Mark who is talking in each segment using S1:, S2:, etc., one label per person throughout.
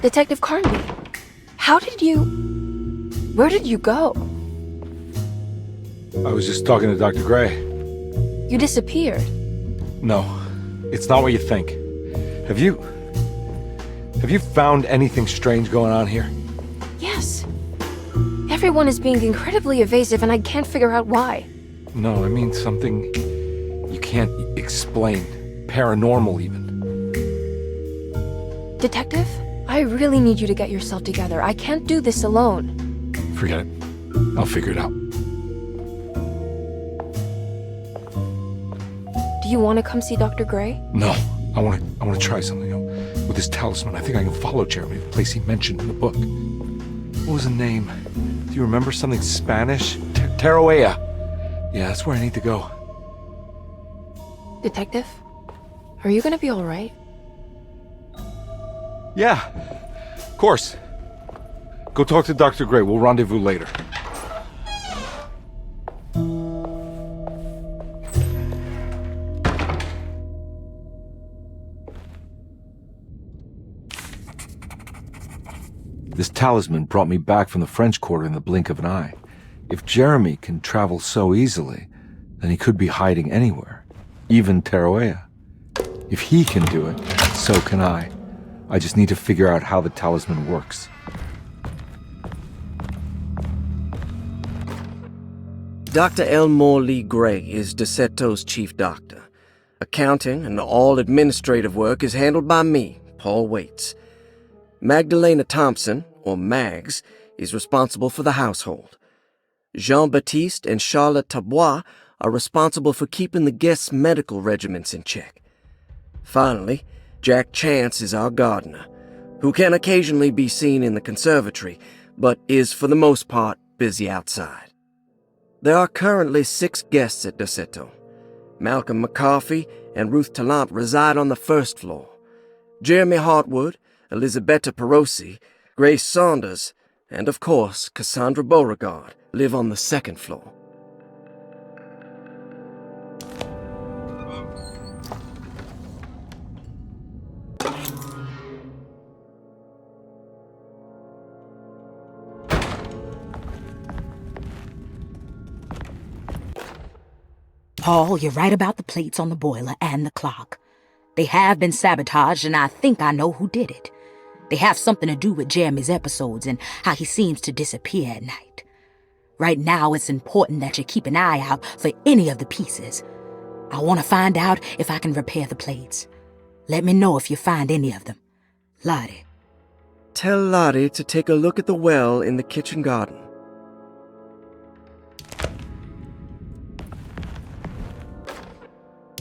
S1: Detective Carnby, where did you go?
S2: I was just talking to Dr. Gray.
S1: You disappeared.
S2: No, it's not what you think. Have you found anything strange going on here?
S1: Yes. Everyone is being incredibly evasive and I can't figure out why.
S2: No, I mean something you can't explain. Paranormal, even.
S1: Detective, I really need you to get yourself together. I can't do this alone.
S2: Forget it. I'll figure it out.
S1: Do you want to come see Dr. Gray?
S2: No, I want to try something. With this talisman, I think I can follow Jeremy to the place he mentioned in the book. What was the name? Do you remember something Spanish? Tarawea. Yeah, that's where I need to go.
S1: Detective, are you gonna be all right?
S2: Yeah, of course. Go talk to Dr. Gray. We'll rendezvous later. This talisman brought me back from the French Quarter in the blink of an eye. If Jeremy can travel so easily, then he could be hiding anywhere, even Tarawea. If he can do it, so can I. I just need to figure out how the talisman works.
S3: Dr. Elmore Lee Gray is Derceto's chief doctor. Accounting and all administrative work is handled by me, Paul Waits. Magdalena Thompson, or Mags, is responsible for the household. Jean-Baptiste and Charlotte Tabois are responsible for keeping the guests' medical regimens in check. Finally, Jack Chance is our gardener, who can occasionally be seen in the conservatory, but is for the most part busy outside. There are currently 6 guests at Derceto. Malcolm McCarthy and Ruth Tallant reside on the first floor. Jeremy Hartwood, Elisabetta Perosi, Grace Saunders, and of course Cassandra Beauregard live on the second floor.
S4: Paul, you're right about the plates on the boiler and the clock. They have been sabotaged, and I think I know who did it. They have something to do with Jeremy's episodes and how he seems to disappear at night. Right now, it's important that you keep an eye out for any of the pieces. I want to find out if I can repair the plates. Let me know if you find any of them. Lottie.
S3: Tell Lottie to take a look at the well in the kitchen garden.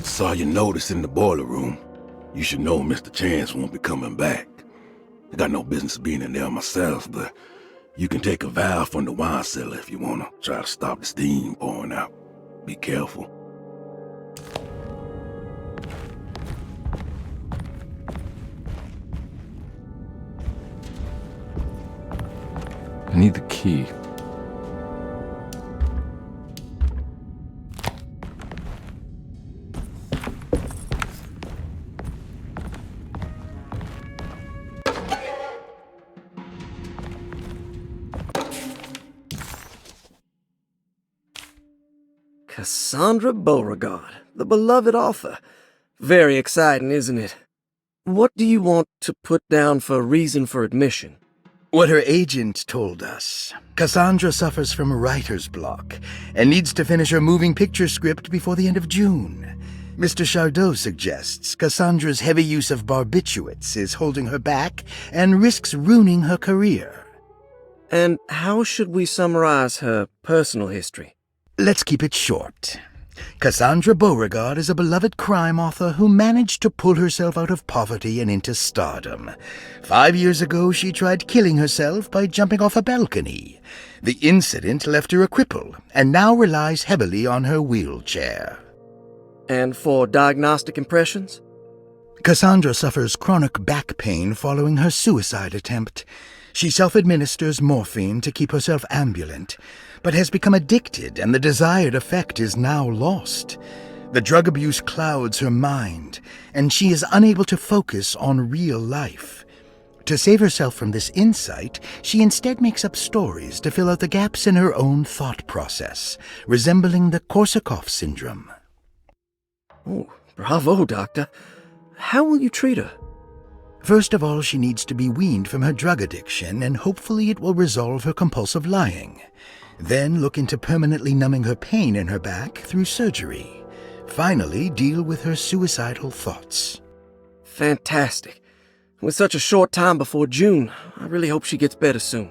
S5: Saw your notice in the boiler room. You should know Mr. Chance won't be coming back. I got no business being in there myself, but you can take a valve from the wine cellar if you want to try to stop the steam pouring out. Be careful.
S2: I need the key.
S3: Cassandra Beauregard, the beloved author. Very exciting, isn't it? What do you want to put down for reason for admission?
S6: What her agent told us. Cassandra suffers from writer's block and needs to finish her moving picture script before the end of June. Mr. Chardot suggests Cassandra's heavy use of barbiturates is holding her back and risks ruining her career.
S3: And how should we summarize her personal history?
S6: Let's keep it short. Cassandra Beauregard is a beloved crime author who managed to pull herself out of poverty and into stardom. 5 years ago, she tried killing herself by jumping off a balcony. The incident left her a cripple and now relies heavily on her wheelchair.
S3: And for diagnostic impressions?
S6: Cassandra suffers chronic back pain following her suicide attempt. She self-administers morphine to keep herself ambulant, but has become addicted and the desired effect is now lost. The drug abuse clouds her mind, and she is unable to focus on real life. To save herself from this insight, she instead makes up stories to fill out the gaps in her own thought process, resembling the Korsakoff syndrome.
S3: Oh, bravo, Doctor. How will you treat her?
S6: First of all, she needs to be weaned from her drug addiction, and hopefully it will resolve her compulsive lying. Then look into permanently numbing her pain in her back through surgery. Finally, deal with her suicidal thoughts.
S3: Fantastic. With such a short time before June, I really hope she gets better soon.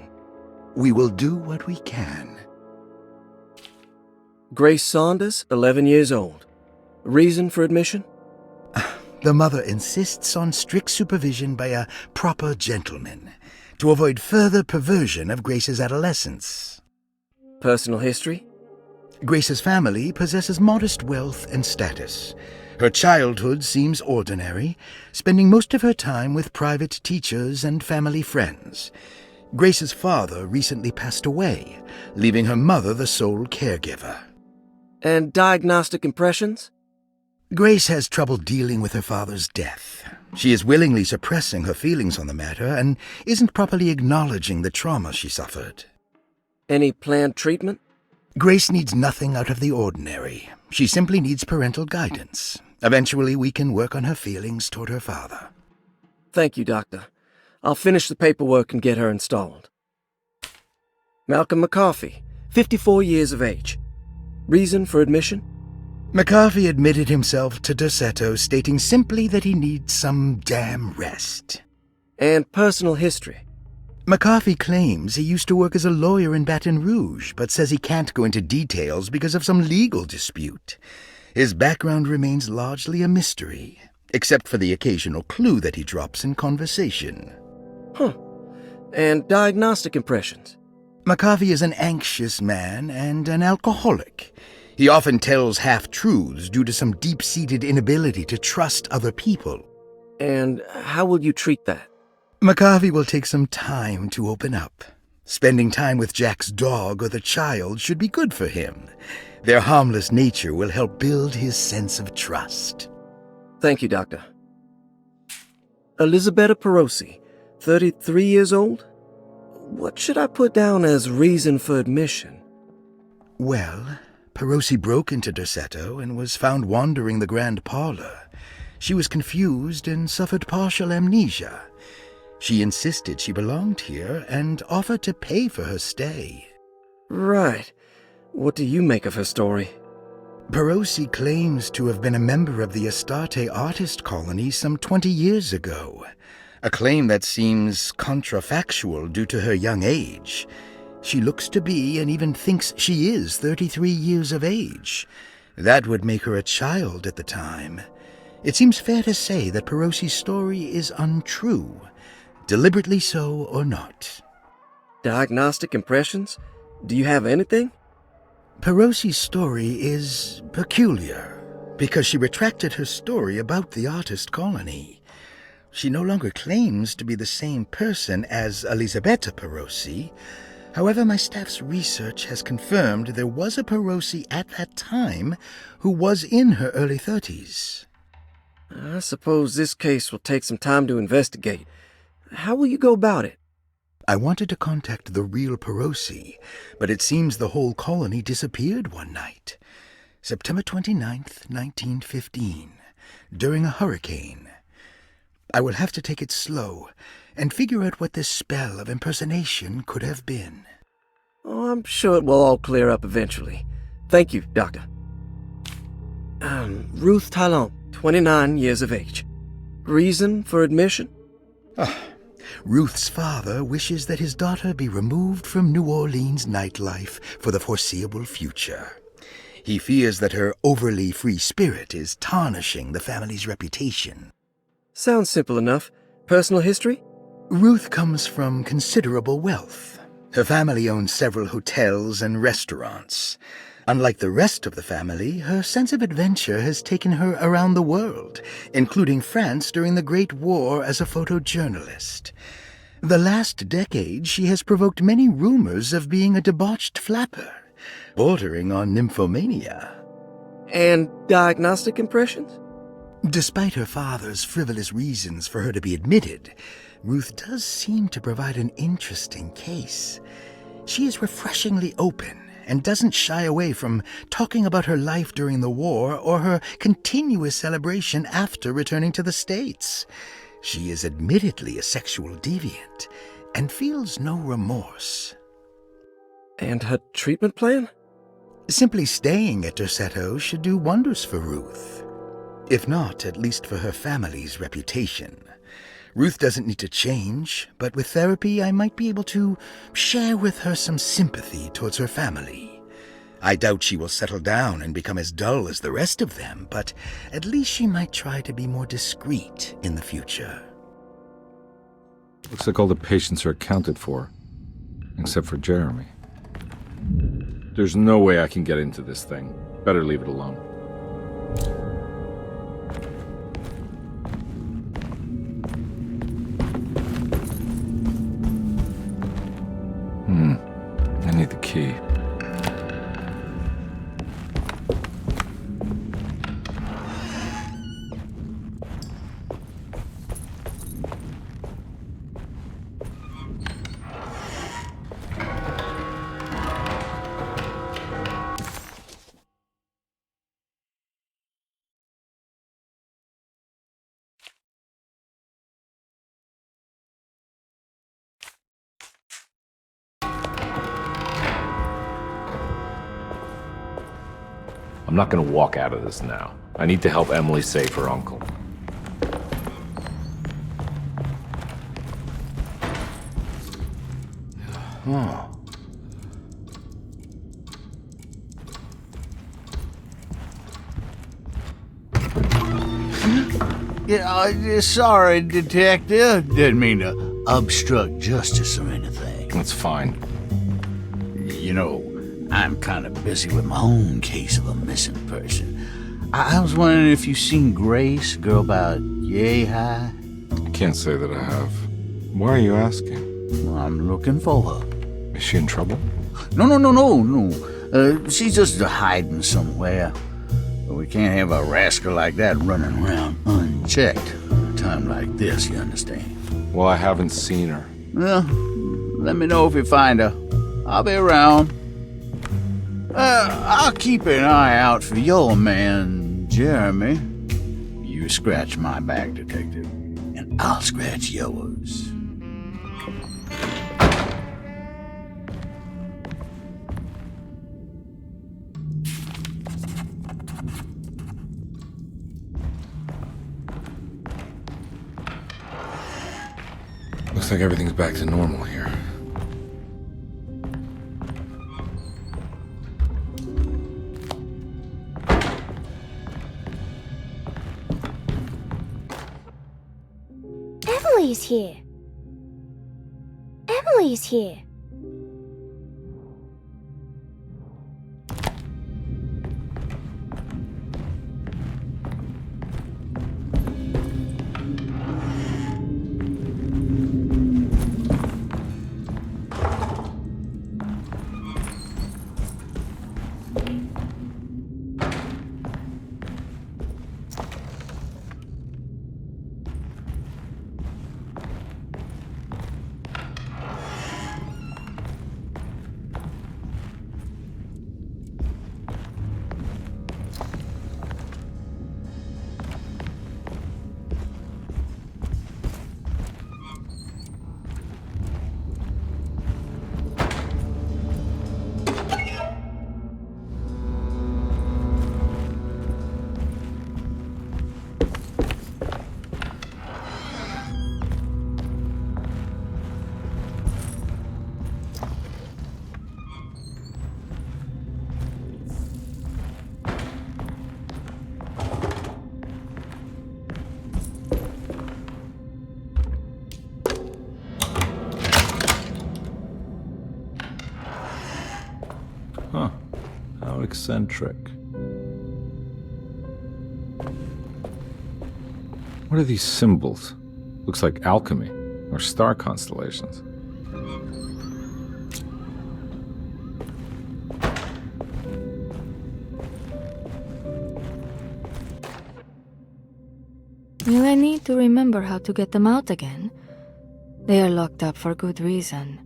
S6: We will do what we can.
S3: Grace Saunders, 11 years old. Reason for admission?
S6: The mother insists on strict supervision by a proper gentleman to avoid further perversion of Grace's adolescence.
S3: Personal history?
S6: Grace's family possesses modest wealth and status. Her childhood seems ordinary, spending most of her time with private teachers and family friends. Grace's father recently passed away, leaving her mother the sole caregiver.
S3: And diagnostic impressions?
S6: Grace has trouble dealing with her father's death. She is willingly suppressing her feelings on the matter and isn't properly acknowledging the trauma she suffered.
S3: Any planned treatment?
S6: Grace needs nothing out of the ordinary. She simply needs parental guidance. Eventually, we can work on her feelings toward her father.
S3: Thank you, Doctor. I'll finish the paperwork and get her installed. Malcolm McCarthy, 54 years of age. Reason for admission?
S6: McCarthy admitted himself to Derceto, stating simply that he needs some damn rest.
S3: And personal history?
S6: McCarthy claims he used to work as a lawyer in Baton Rouge, but says he can't go into details because of some legal dispute. His background remains largely a mystery, except for the occasional clue that he drops in conversation.
S3: Huh. And diagnostic impressions?
S6: McCarthy is an anxious man and an alcoholic. He often tells half-truths due to some deep-seated inability to trust other people.
S3: And how will you treat that?
S6: McCarthy will take some time to open up. Spending time with Jack's dog or the child should be good for him. Their harmless nature will help build his sense of trust.
S3: Thank you, Doctor. Elisabetta Perosi, 33 years old? What should I put down as reason for admission?
S6: Well, Perosi broke into Derceto and was found wandering the grand parlor. She was confused and suffered partial amnesia. She insisted she belonged here and offered to pay for her stay.
S3: Right. What do you make of her story?
S6: Perosi claims to have been a member of the Astarte artist colony some 20 years ago, a claim that seems contrafactual due to her young age. She looks to be and even thinks she is 33 years of age. That would make her a child at the time. It seems fair to say that Perosi's story is untrue, deliberately so or not.
S3: Diagnostic impressions? Do you have anything?
S6: Perosi's story is peculiar because she retracted her story about the artist colony. She no longer claims to be the same person as Elisabetta Perosi. However, my staff's research has confirmed there was a Perosi at that time who was in her early 30s.
S3: I suppose this case will take some time to investigate. How will you go about it?
S6: I wanted to contact the real Perosi, but it seems the whole colony disappeared one night. September 29th, 1915, during a hurricane. I will have to take it slow and figure out what this spell of impersonation could have been.
S3: Oh, I'm sure it will all clear up eventually. Thank you, Doctor. Ruth Talon, 29 years of age. Reason for admission?
S6: Ruth's father wishes that his daughter be removed from New Orleans nightlife for the foreseeable future. He fears that her overly free spirit is tarnishing the family's reputation.
S3: Sounds simple enough. Personal history?
S6: Ruth comes from considerable wealth. Her family owns several hotels and restaurants. Unlike the rest of the family, her sense of adventure has taken her around the world, including France during the Great War as a photojournalist. The last decade, she has provoked many rumors of being a debauched flapper, bordering on nymphomania.
S3: And diagnostic impressions?
S6: Despite her father's frivolous reasons for her to be admitted, Ruth does seem to provide an interesting case. She is refreshingly open and doesn't shy away from talking about her life during the war or her continuous celebration after returning to the States. She is admittedly a sexual deviant and feels no remorse.
S3: And her treatment plan?
S6: Simply staying at Derceto should do wonders for Ruth. If not, at least for her family's reputation. Ruth doesn't need to change, but with therapy I might be able to share with her some sympathy towards her family. I doubt she will settle down and become as dull as the rest of them, but at least she might try to be more discreet in the future.
S2: Looks like all the patients are accounted for, except for Jeremy. There's no way I can get into this thing. Better leave it alone. I need the key. I'm not gonna walk out of this now. I need to help Emily save her uncle.
S7: Yeah, sorry, Detective. Didn't mean to obstruct justice or anything.
S2: That's fine.
S7: You know, I'm kind of busy with my own case of a missing person. I was wondering if you've seen Grace, a girl about yay high?
S2: I can't say that I have. Why are you asking?
S7: Well, I'm looking for her.
S2: Is she in trouble?
S7: No. She's just hiding somewhere. But we can't have a rascal like that running around unchecked at a time like this, you understand?
S2: Well, I haven't seen her.
S7: Well, let me know if you find her. I'll be around. I'll keep an eye out for your man, Jeremy. You scratch my back, Detective, and I'll scratch yours.
S2: Looks like everything's back to normal here.
S8: Emily's here. Emily's here.
S2: Huh. How eccentric. What are these symbols? Looks like alchemy or star constellations.
S1: Will I need to remember how to get them out again? They are locked up for good reason.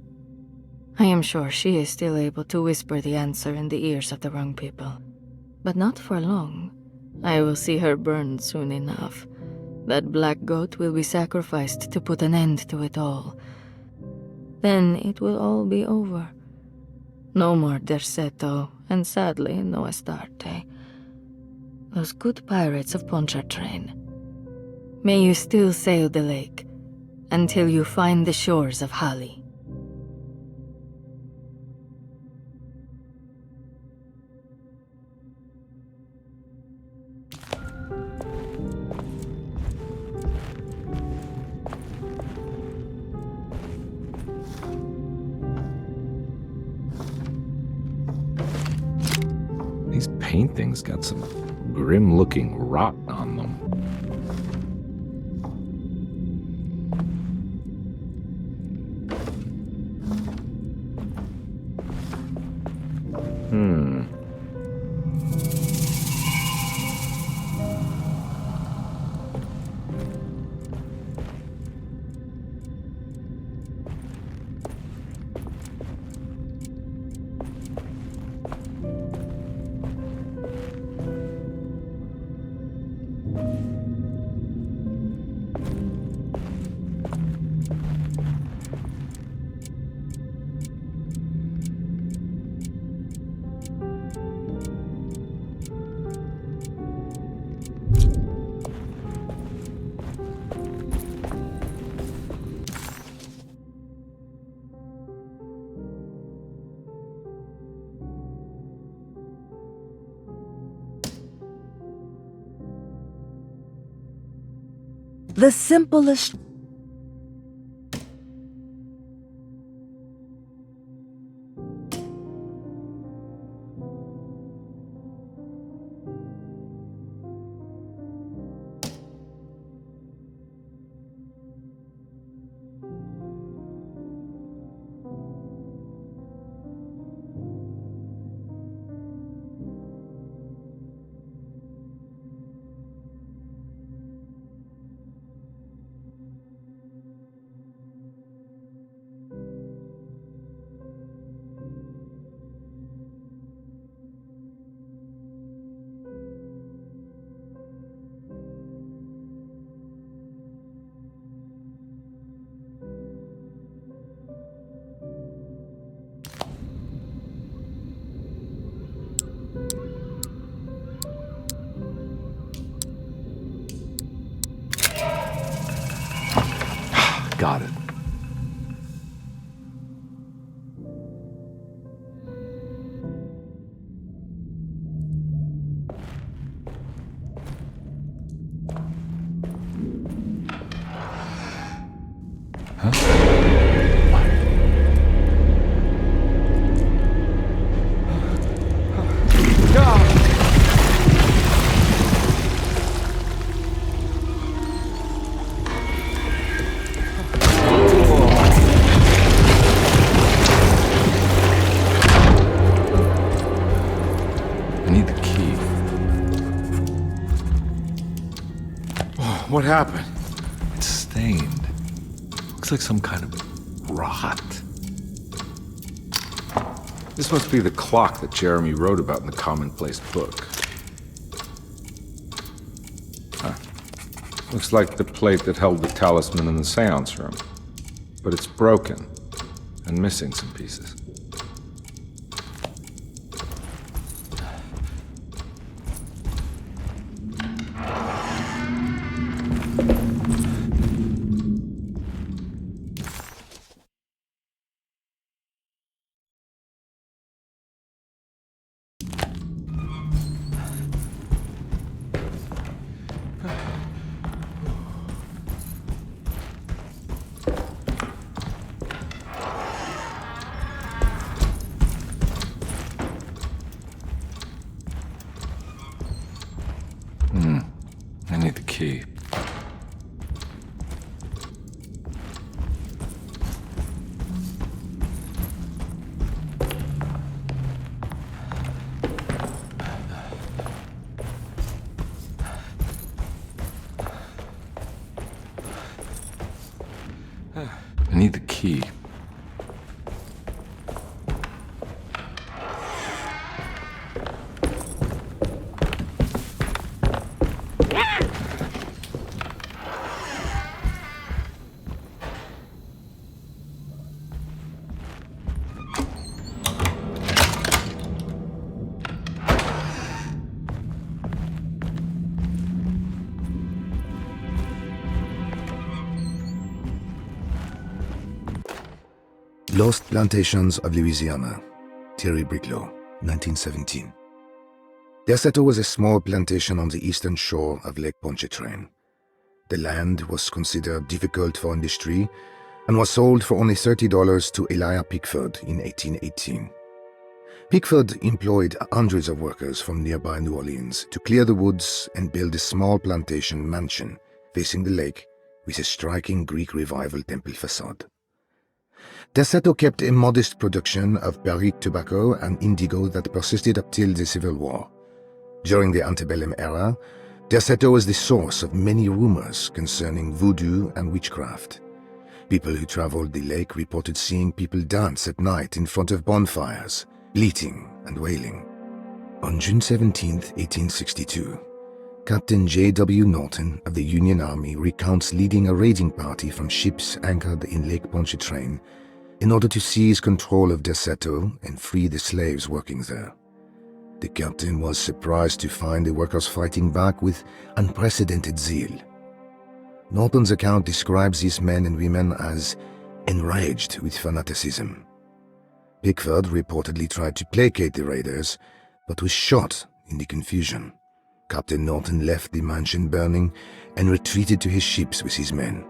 S1: I am sure she is still able to whisper the answer in the ears of the wrong people. But not for long. I will see her burned soon enough. That black goat will be sacrificed to put an end to it all. Then it will all be over. No more Derceto, and sadly, no Astarte. Those good pirates of Pontchartrain. May you still sail the lake, until you find the shores of Hali.
S2: These paintings got some grim-looking rot on them.
S8: The simplest...
S2: Got it. What happened? It's stained. Looks like some kind of rot. This must be the clock that Jeremy wrote about in the commonplace book. Huh. Looks like the plate that held the talisman in the seance room. But it's broken and missing some pieces. I need the key.
S9: Lost Plantations of Louisiana, Thierry Briclot, 1917. Derceto was a small plantation on the eastern shore of Lake Pontchartrain. The land was considered difficult for industry and was sold for only $30 to Elijah Pickford in 1818. Pickford employed hundreds of workers from nearby New Orleans to clear the woods and build a small plantation mansion facing the lake with a striking Greek Revival temple facade. Derceto kept a modest production of Perique tobacco and indigo that persisted up till the Civil War. During the antebellum era, Derceto was the source of many rumors concerning voodoo and witchcraft. People who traveled the lake reported seeing people dance at night in front of bonfires, bleating and wailing. On June 17, 1862, Captain J.W. Norton of the Union Army recounts leading a raiding party from ships anchored in Lake Pontchartrain in order to seize control of Derceto and free the slaves working there. The captain was surprised to find the workers fighting back with unprecedented zeal. Norton's account describes these men and women as enraged with fanaticism. Pickford reportedly tried to placate the raiders, but was shot in the confusion. Captain Norton left the mansion burning and retreated to his ships with his men.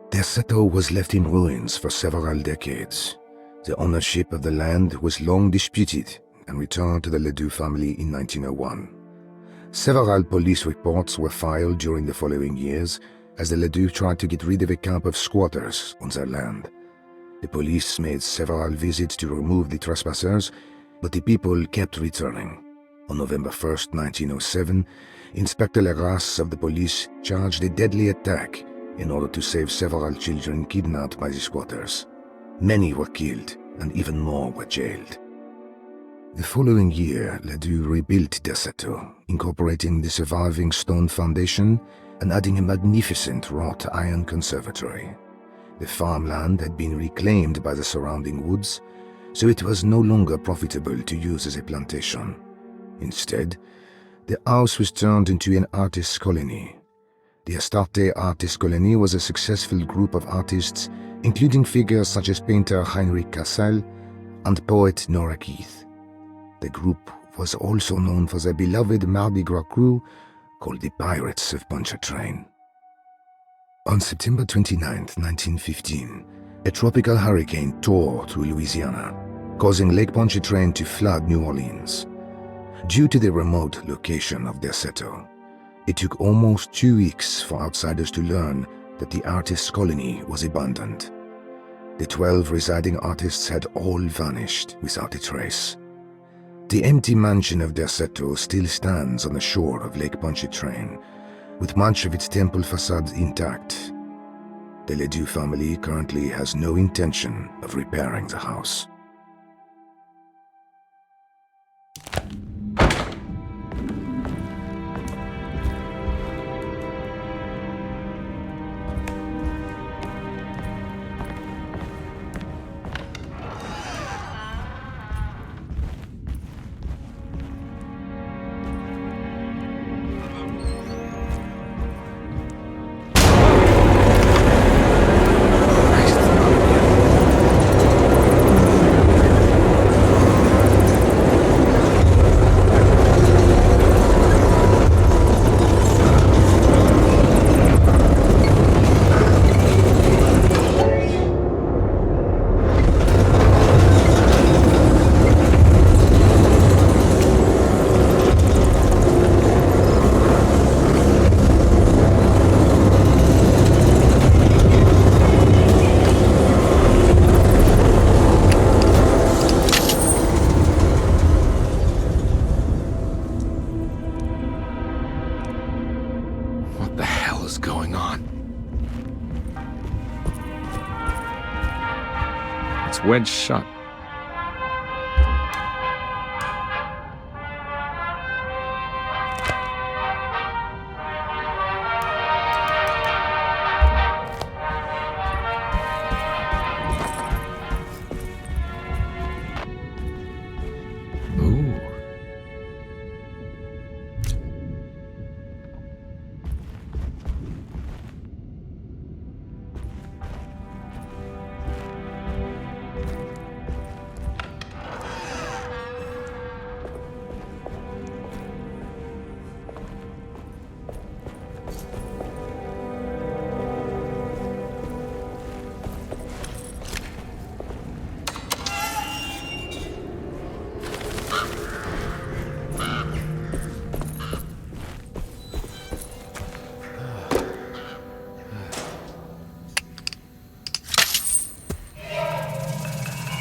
S9: Derceto was left in ruins for several decades. The ownership of the land was long disputed and returned to the Ledoux family in 1901. Several police reports were filed during the following years as the Ledoux tried to get rid of a camp of squatters on their land. The police made several visits to remove the trespassers, but the people kept returning. On November 1, 1907, Inspector Legrasse of the police charged a deadly attack in order to save several children kidnapped by the squatters. Many were killed, and even more were jailed. The following year, Ledoux rebuilt Derceto, incorporating the surviving stone foundation and adding a magnificent wrought iron conservatory. The farmland had been reclaimed by the surrounding woods, so it was no longer profitable to use as a plantation. Instead, the house was turned into an artist's colony. The Astarte Artist Colony was a successful group of artists, including figures such as painter Heinrich Cassel and poet Nora Keith. The group was also known for their beloved Mardi Gras crew called the Pirates of Pontchartrain. On September 29, 1915, a tropical hurricane tore through Louisiana, causing Lake Pontchartrain to flood New Orleans. Due to the remote location of Derceto, it took almost 2 weeks for outsiders to learn that the artist's colony was abandoned. The 12 residing artists had all vanished without a trace. The empty mansion of Derceto still stands on the shore of Lake Pontchartrain, with much of its temple facade intact. The Ledoux family currently has no intention of repairing the house.
S2: It's wedged shut. Ooh.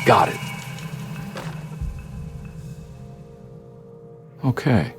S2: Got it. Okay.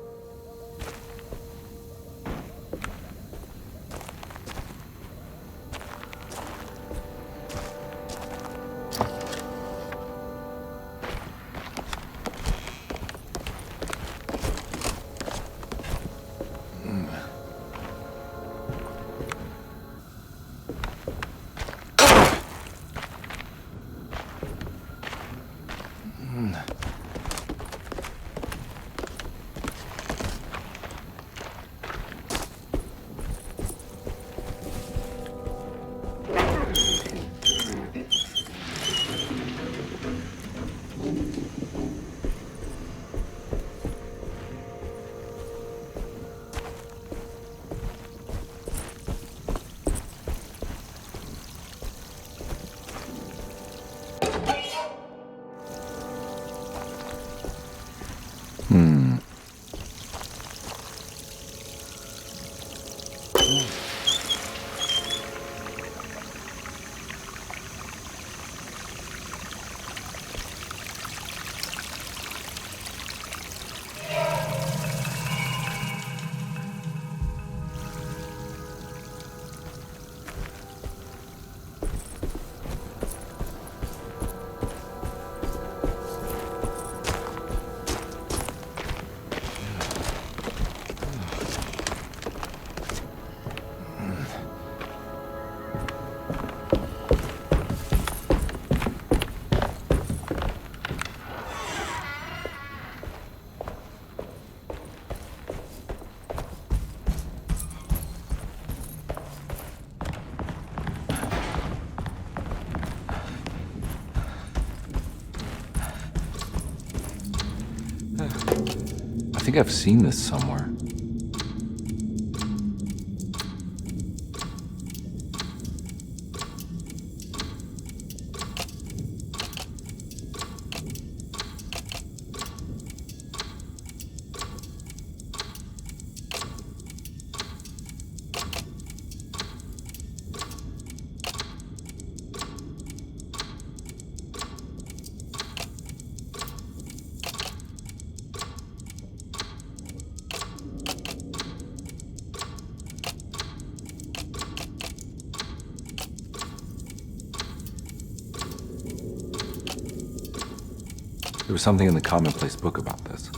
S2: I think I've seen this somewhere. There was something in the commonplace book about this.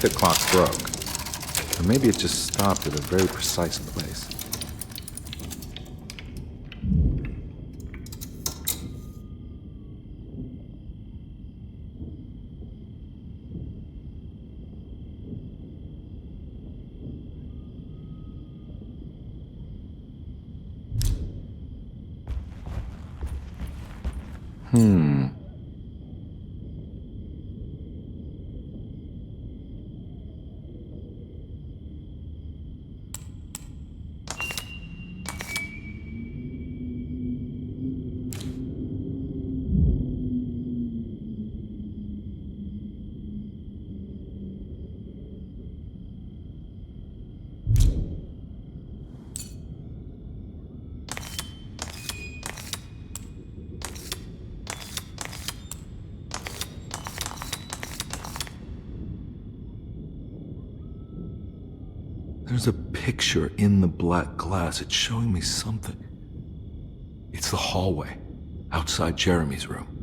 S2: the clock broke. Or maybe it just stopped at a very precise place. There's a picture in the black glass. It's showing me something. It's the hallway outside Jeremy's room.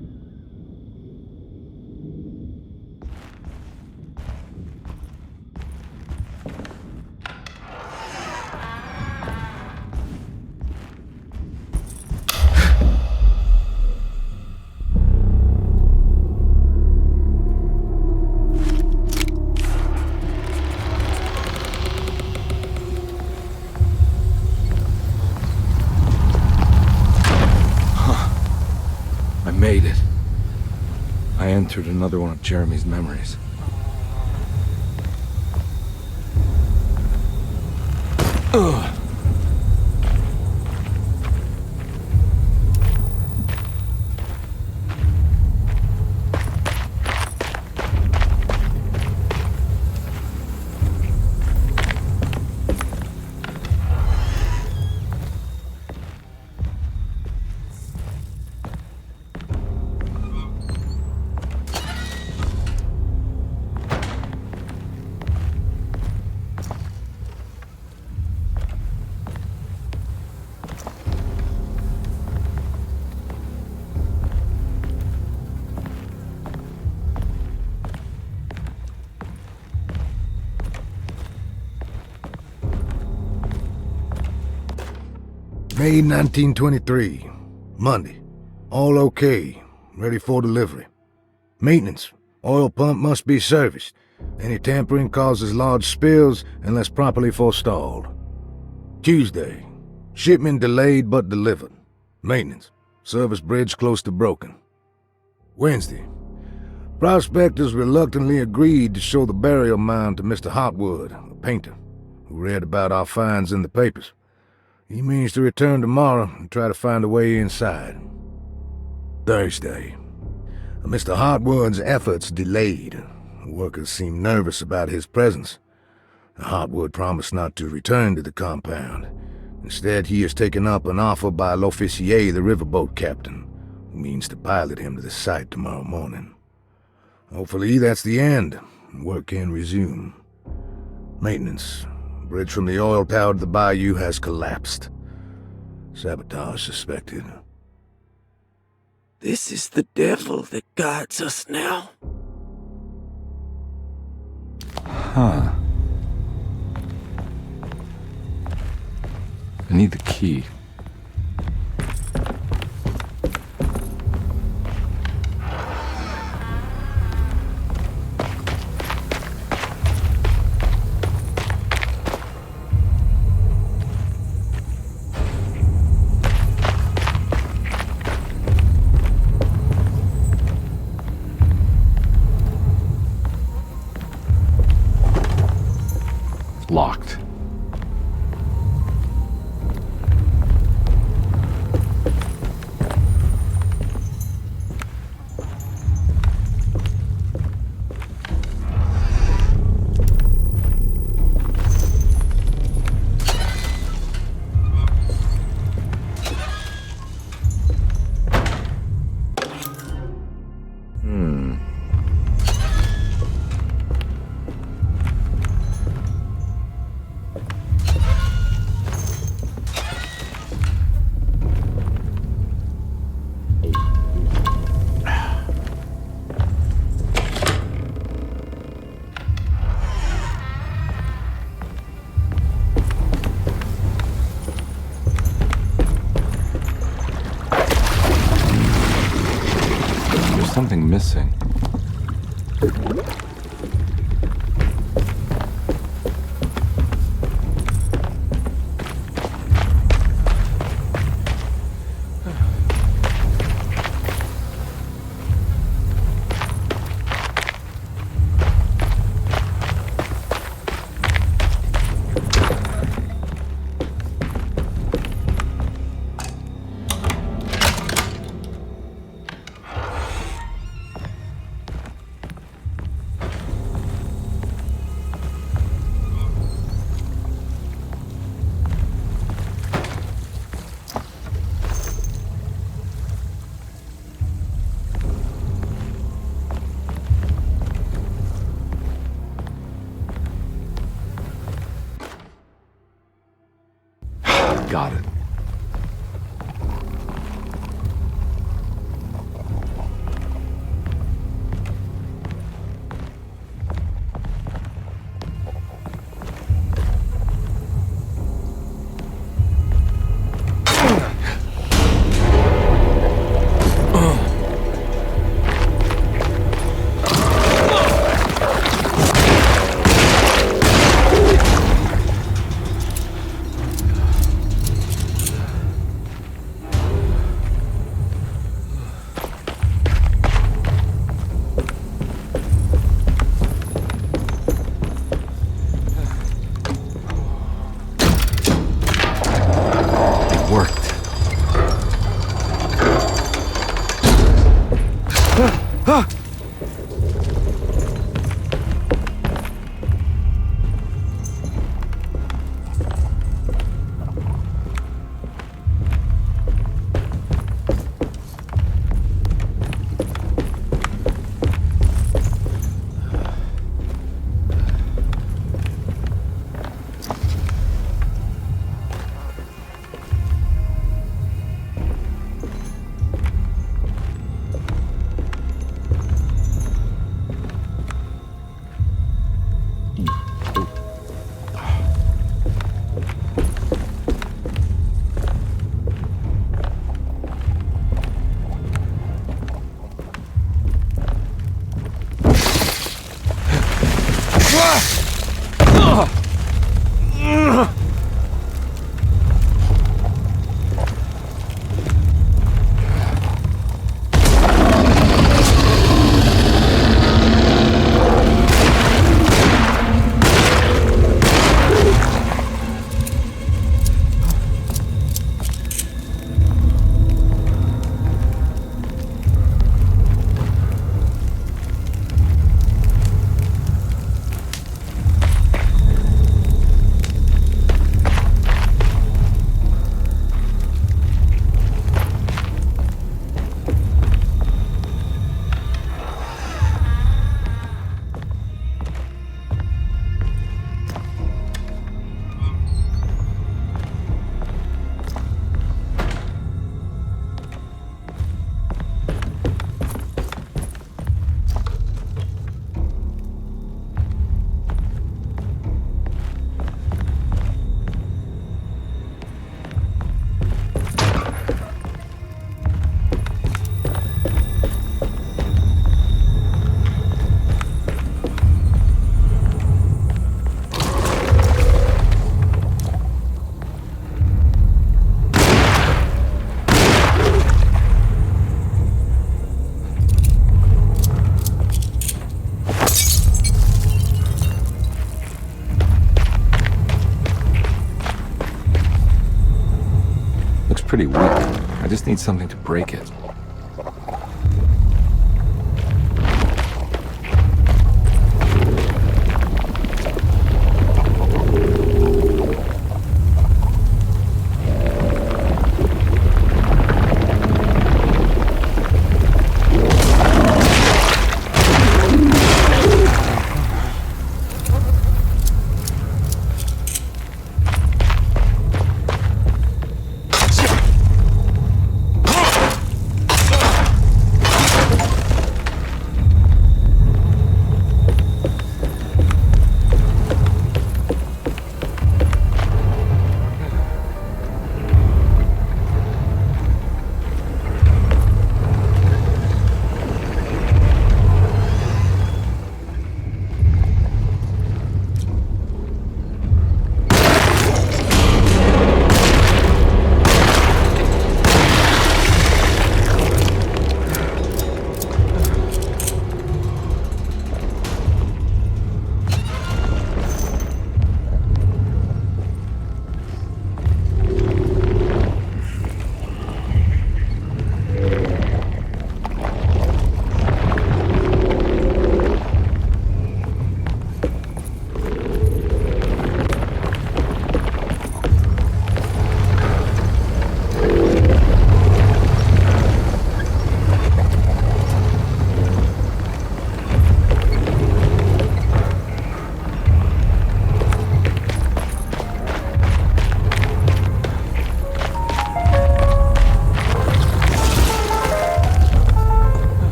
S2: Made it. I entered another one of Jeremy's memories. Ugh.
S9: May 1923, Monday. All okay, ready for delivery. Maintenance. Oil pump must be serviced. Any tampering causes large spills unless properly forestalled. Tuesday. Shipment delayed but delivered. Maintenance. Service bridge close to broken. Wednesday. Prospectors reluctantly agreed to show the burial mound to Mr. Hartwood, a painter, who read about our finds in the papers. He means to return tomorrow and try to find a way inside. Thursday. Mr. Hartwood's efforts delayed. The workers seemed nervous about his presence. Hartwood promised not to return to the compound. Instead, he has taken up an offer by L'Officier, the riverboat captain, who means to pilot him to the site tomorrow morning. Hopefully that's the end, and work can resume. Maintenance. Bridge from the oil tower to the bayou has collapsed. Sabotage suspected.
S3: This is the devil that guides us now.
S2: Huh. I need the key. Locked. missing. Got it. Pretty weak. I just need something to break it.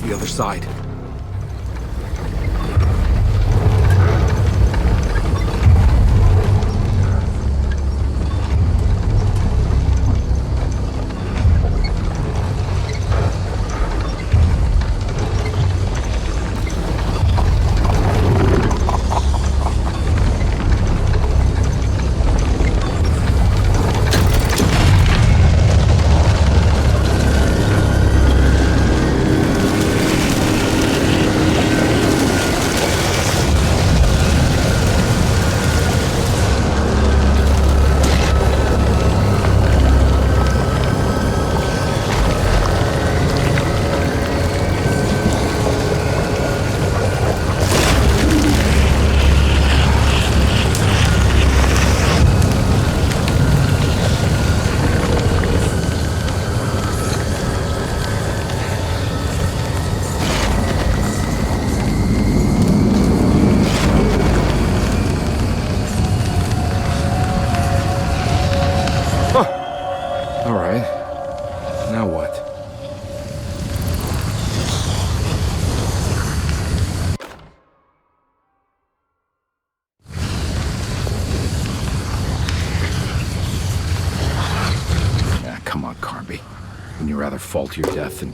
S2: the other side. Come on, Carnby. Wouldn't you rather fall to your death than...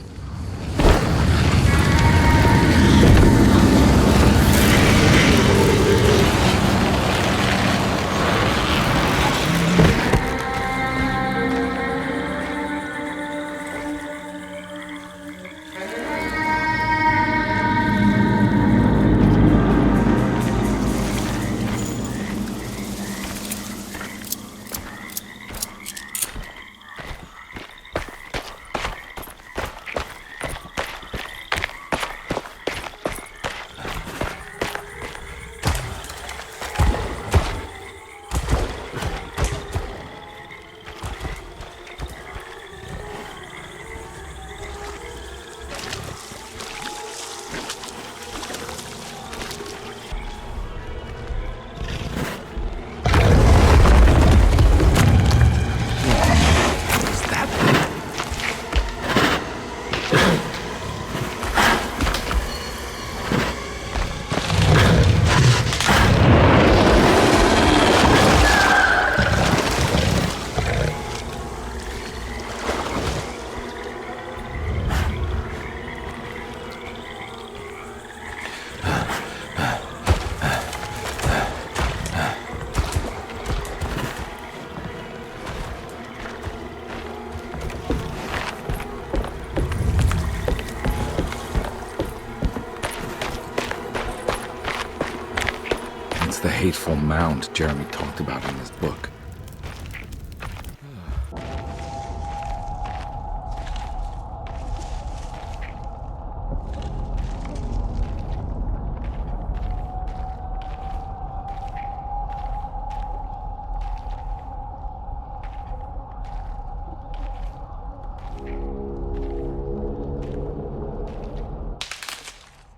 S2: The hateful mound Jeremy talked about in his book.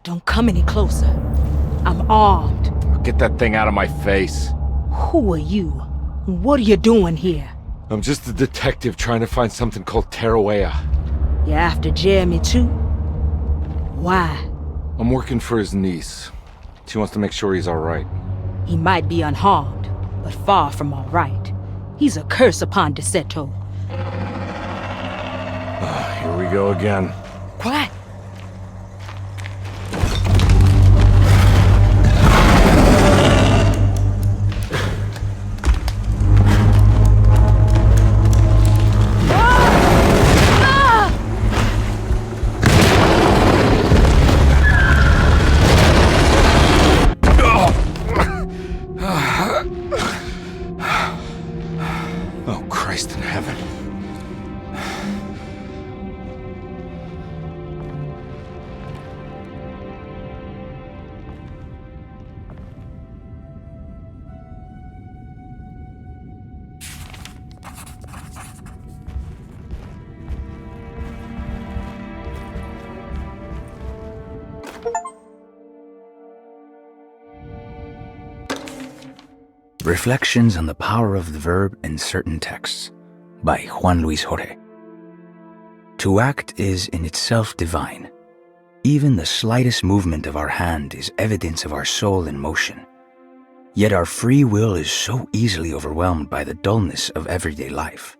S4: Don't come any closer. I'm armed.
S2: Get that thing out of my face.
S4: Who are you? What are you doing here?
S2: I'm just a detective trying to find something called Teruea.
S4: You're after Jeremy too? Why?
S2: I'm working for his niece. She wants to make sure he's alright.
S4: He might be unharmed, but far from alright. He's a curse upon Derceto.
S2: Here we go again.
S4: What?
S2: Oh, Christ in heaven.
S6: Reflections on the Power of the Verb in Certain Texts by Juan Luis Jorge. To act is in itself divine. Even the slightest movement of our hand is evidence of our soul in motion. Yet our free will is so easily overwhelmed by the dullness of everyday life.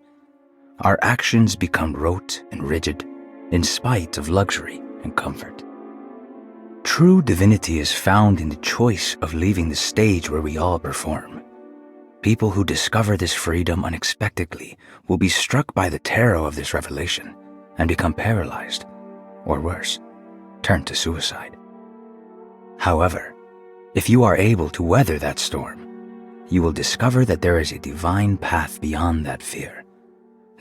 S6: Our actions become rote and rigid, in spite of luxury and comfort. True divinity is found in the choice of leaving the stage where we all perform. People who discover this freedom unexpectedly will be struck by the terror of this revelation and become paralyzed, or worse, turn to suicide. However, if you are able to weather that storm, you will discover that there is a divine path beyond that fear.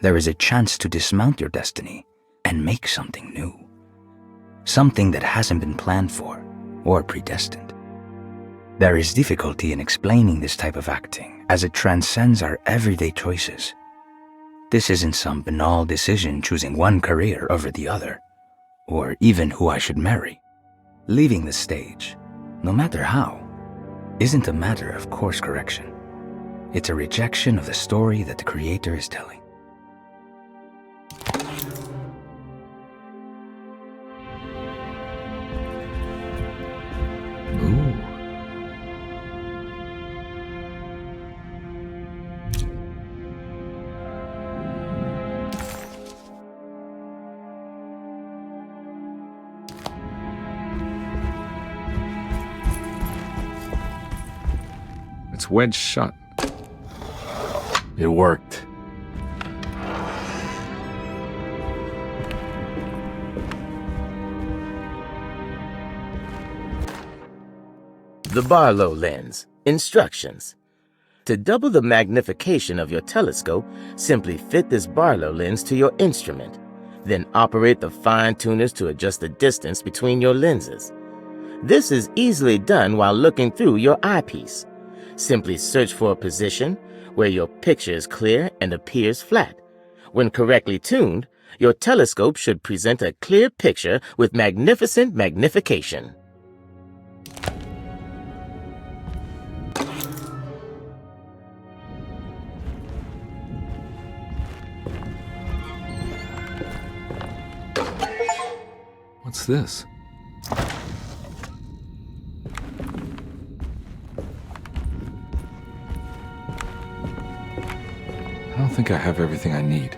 S6: There is a chance to dismount your destiny and make something new. Something that hasn't been planned for or predestined. There is difficulty in explaining this type of acting as it transcends our everyday choices. This isn't some banal decision choosing one career over the other, or even who I should marry. Leaving the stage, no matter how, isn't a matter of course correction. It's a rejection of the story that the Creator is telling.
S2: Ooh. It's wedged shut. It worked.
S10: The Barlow lens. Instructions. To double the magnification of your telescope, simply fit this Barlow lens to your instrument. Then operate the fine tuners to adjust the distance between your lenses. This is easily done while looking through your eyepiece. Simply search for a position where your picture is clear and appears flat. When correctly tuned, your telescope should present a clear picture with magnificent magnification.
S2: What's this? I don't think I have everything I need.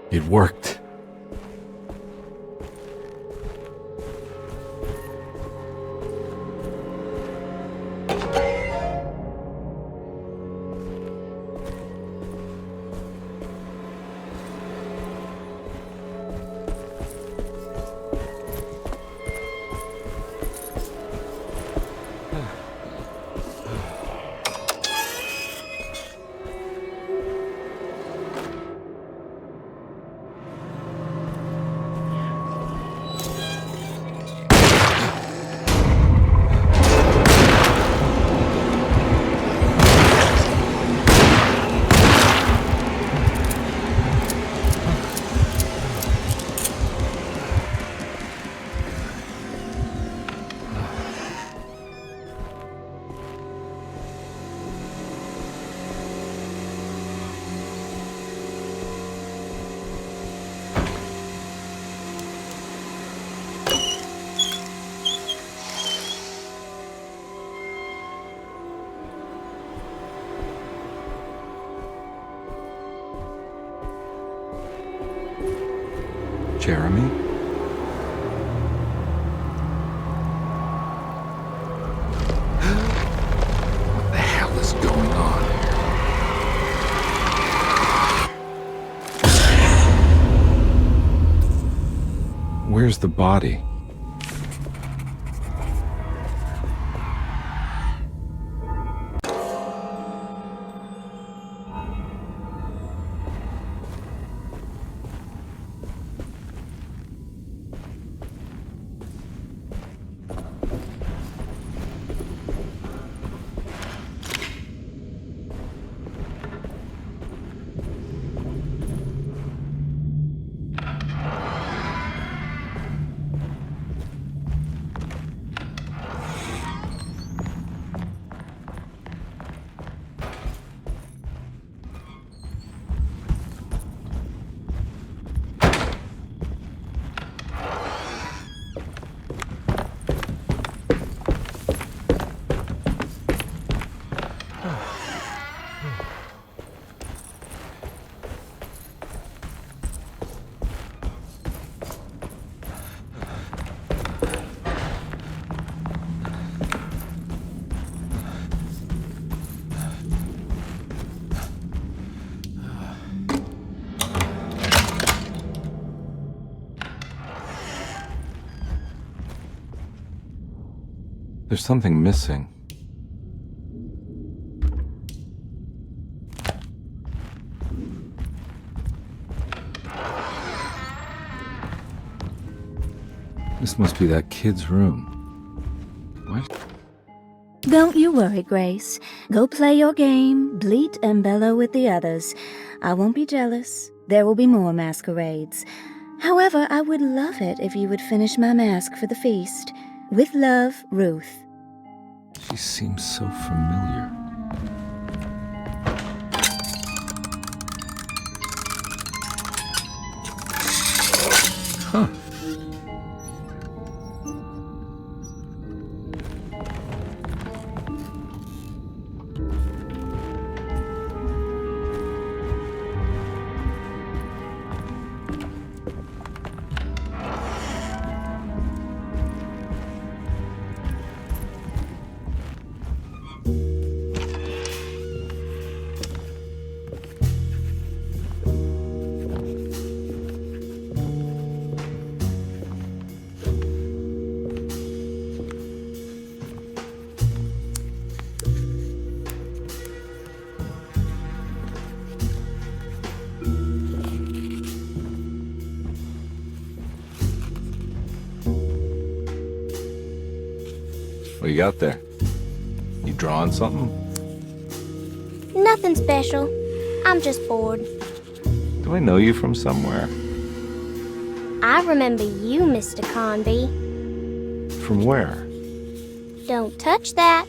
S2: It worked. Jeremy? What the hell is going on? Where's the body? There's something missing. This must be that kid's room. What?
S11: Don't you worry, Grace. Go play your game, bleat and bellow with the others. I won't be jealous. There will be more masquerades. However, I would love it if you would finish my mask for the feast. With love, Ruth.
S2: She seems so familiar. Huh. What you got there? You drawing something?
S12: Nothing special. I'm just bored.
S2: Do I know you from somewhere?
S12: I remember you, Mr. Carnby.
S2: From where?
S12: Don't touch that.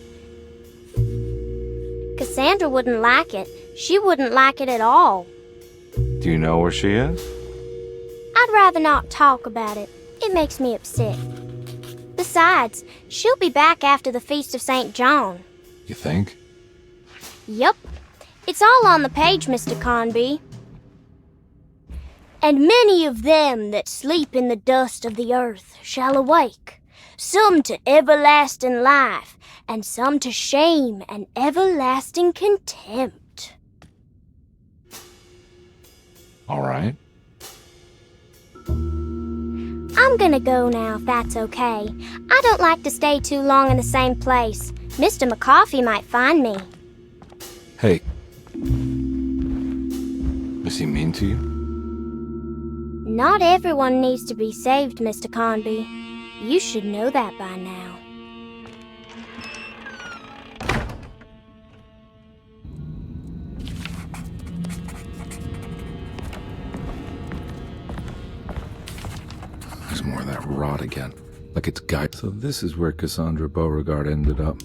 S12: Cassandra wouldn't like it. She wouldn't like it at all.
S2: Do you know where she is?
S12: I'd rather not talk about it. It makes me upset. Besides, she'll be back after the Feast of St. John.
S2: You think?
S12: Yup. It's all on the page, Mr. Carnby. And many of them that sleep in the dust of the earth shall awake, some to everlasting life, and some to shame and everlasting contempt.
S2: All right.
S12: I'm gonna go now, if that's okay. I don't like to stay too long in the same place. Mr. McCoffey might find me.
S2: Hey. Is he mean to you?
S12: Not everyone needs to be saved, Mr. Carnby. You should know that by now.
S2: There's more of that rot again. Like it's guy. So this is where Cassandra Beauregard ended up.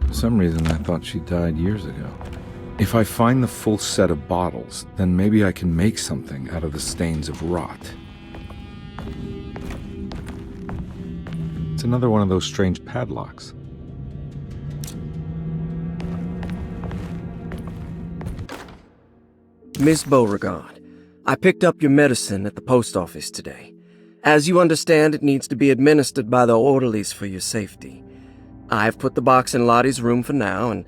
S2: For some reason, I thought she died years ago. If I find the full set of bottles, then maybe I can make something out of the stains of rot. It's another one of those strange padlocks.
S3: Miss Beauregard, I picked up your medicine at the post office today. As you understand, it needs to be administered by the orderlies for your safety. I've put the box in Lottie's room for now, and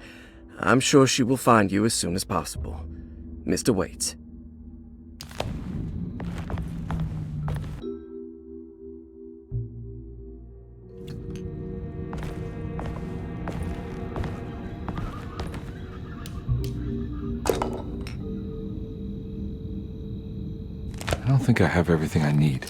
S3: I'm sure she will find you as soon as possible. Mr. Waits.
S2: I don't think I have everything I need.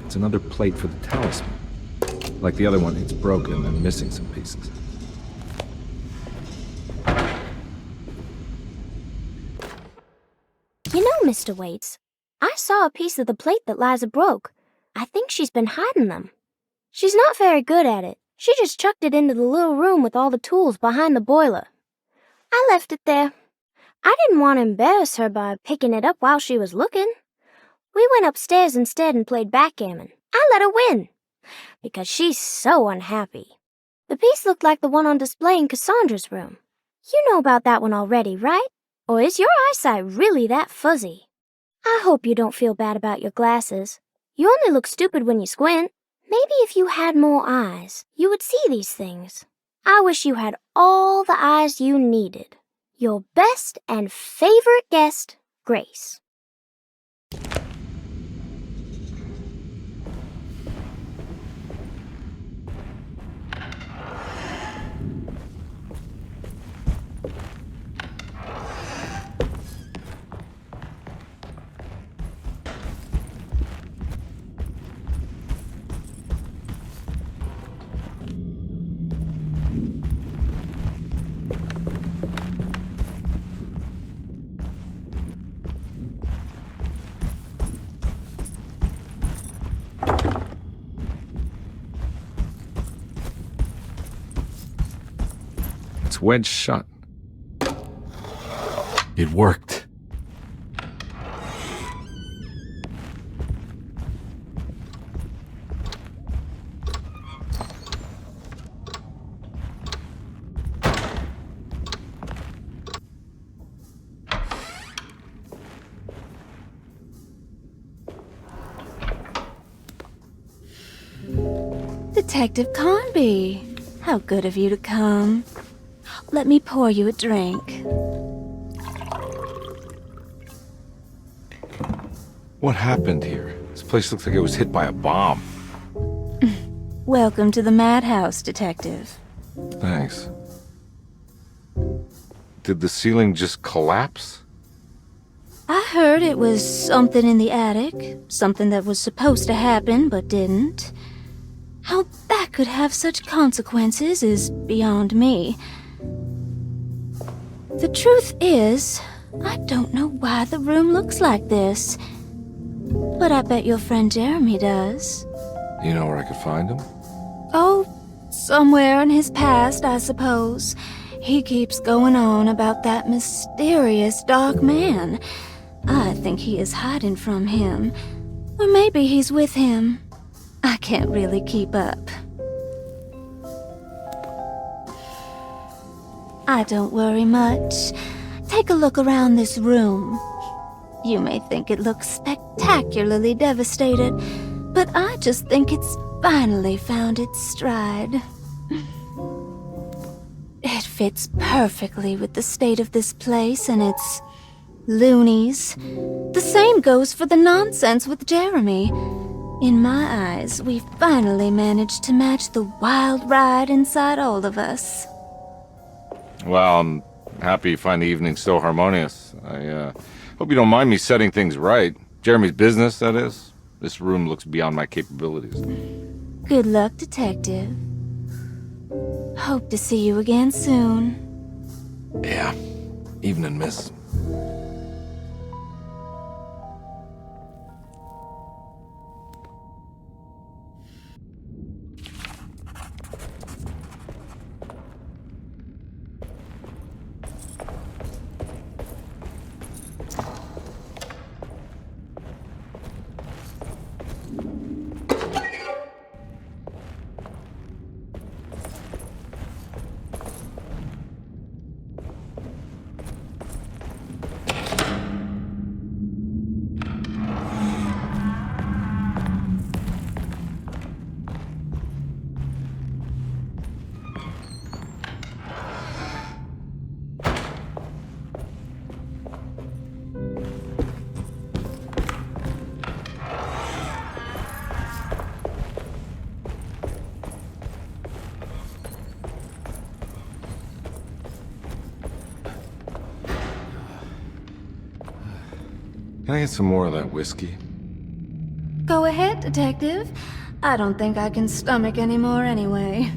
S2: It's another plate for the talisman. Like the other one, it's broken and missing some pieces.
S12: You know, Mr. Waits, I saw a piece of the plate that Liza broke. I think she's been hiding them. She's not very good at it. She just chucked it into the little room with all the tools behind the boiler. I left it there. I didn't want to embarrass her by picking it up while she was looking. We went upstairs instead and played backgammon. I let her win, because she's so unhappy. The piece looked like the one on display in Cassandra's room. You know about that one already, right? Or is your eyesight really that fuzzy? I hope you don't feel bad about your glasses. You only look stupid when you squint. Maybe if you had more eyes, you would see these things. I wish you had all the eyes you needed. Your best and favorite guest, Grace.
S2: It's wedged shut. It worked.
S11: Detective Carnby, how good of you to come. Let me pour you a drink.
S2: What happened here? This place looks like it was hit by a bomb.
S11: Welcome to the madhouse, Detective.
S2: Thanks. Did the ceiling just collapse?
S11: I heard it was something in the attic, something that was supposed to happen but didn't. How that could have such consequences is beyond me. The truth is, I don't know why the room looks like this. But I bet your friend Jeremy does.
S2: You know where I could find him?
S11: Oh, somewhere in his past, I suppose. He keeps going on about that mysterious dark man. I think he is hiding from him. Or maybe he's with him. I can't really keep up. I don't worry much. Take a look around this room. You may think it looks spectacularly devastated, but I just think it's finally found its stride. It fits perfectly with the state of this place and its loonies. The same goes for the nonsense with Jeremy. In my eyes, we finally managed to match the wild ride inside all of us.
S2: Well, I'm happy you find the evening so harmonious. I hope you don't mind me setting things right. Jeremy's business, that is. This room looks beyond my capabilities.
S11: Good luck, Detective. Hope to see you again soon.
S2: Yeah. Evening, miss. Can I get some more of that whiskey?
S11: Go ahead, Detective. I don't think I can stomach any more anyway.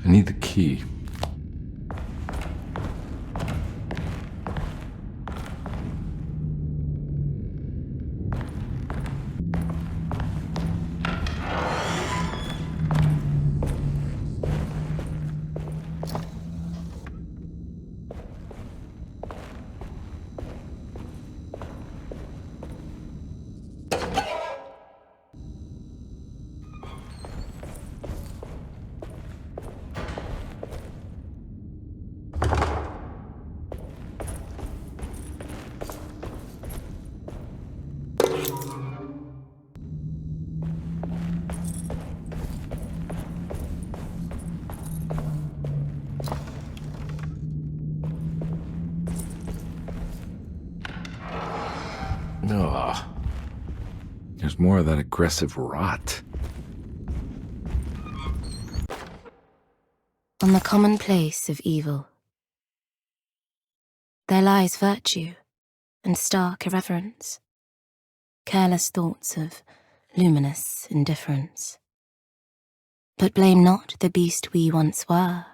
S2: I need the key. Ugh. There's more of that aggressive rot.
S1: On the commonplace of evil, there lies virtue and stark irreverence, careless thoughts of luminous indifference. But blame not the beast we once were,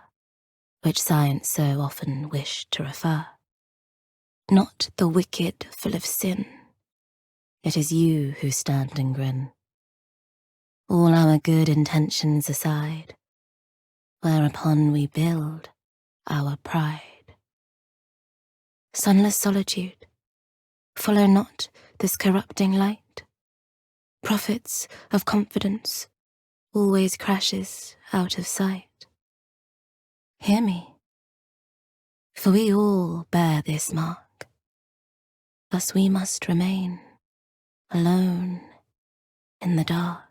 S1: which science so often wished to refer. Not the wicked full of sin, it is you who stand and grin. All our good intentions aside, whereupon we build our pride. Sunless solitude, follow not this corrupting light. Prophets of confidence,
S13: always crashes out of sight. Hear me, for we all bear this mark. Thus we must remain alone in the dark.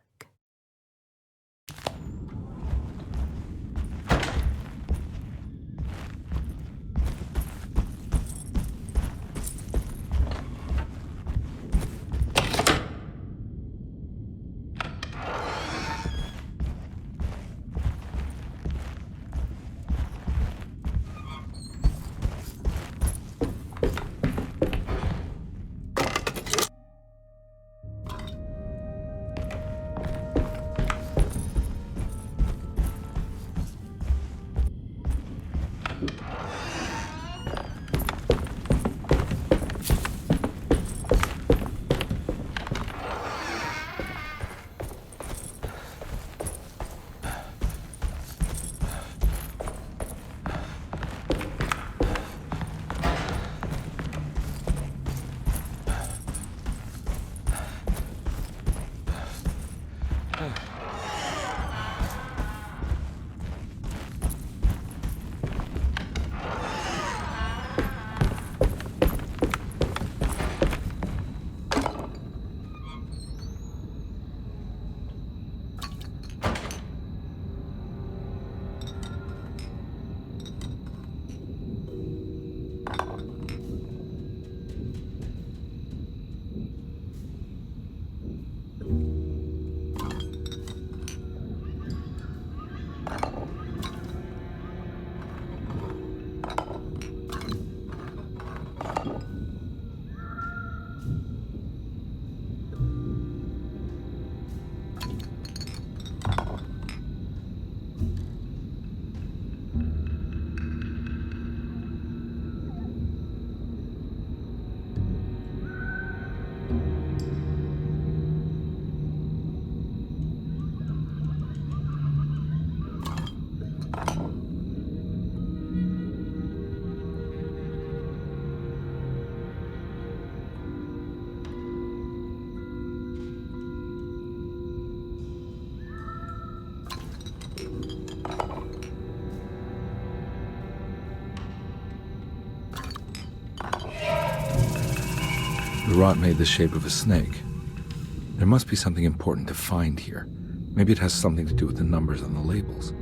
S2: The rot made the shape of a snake. There must be something important to find here. Maybe it has something to do with the numbers on the labels.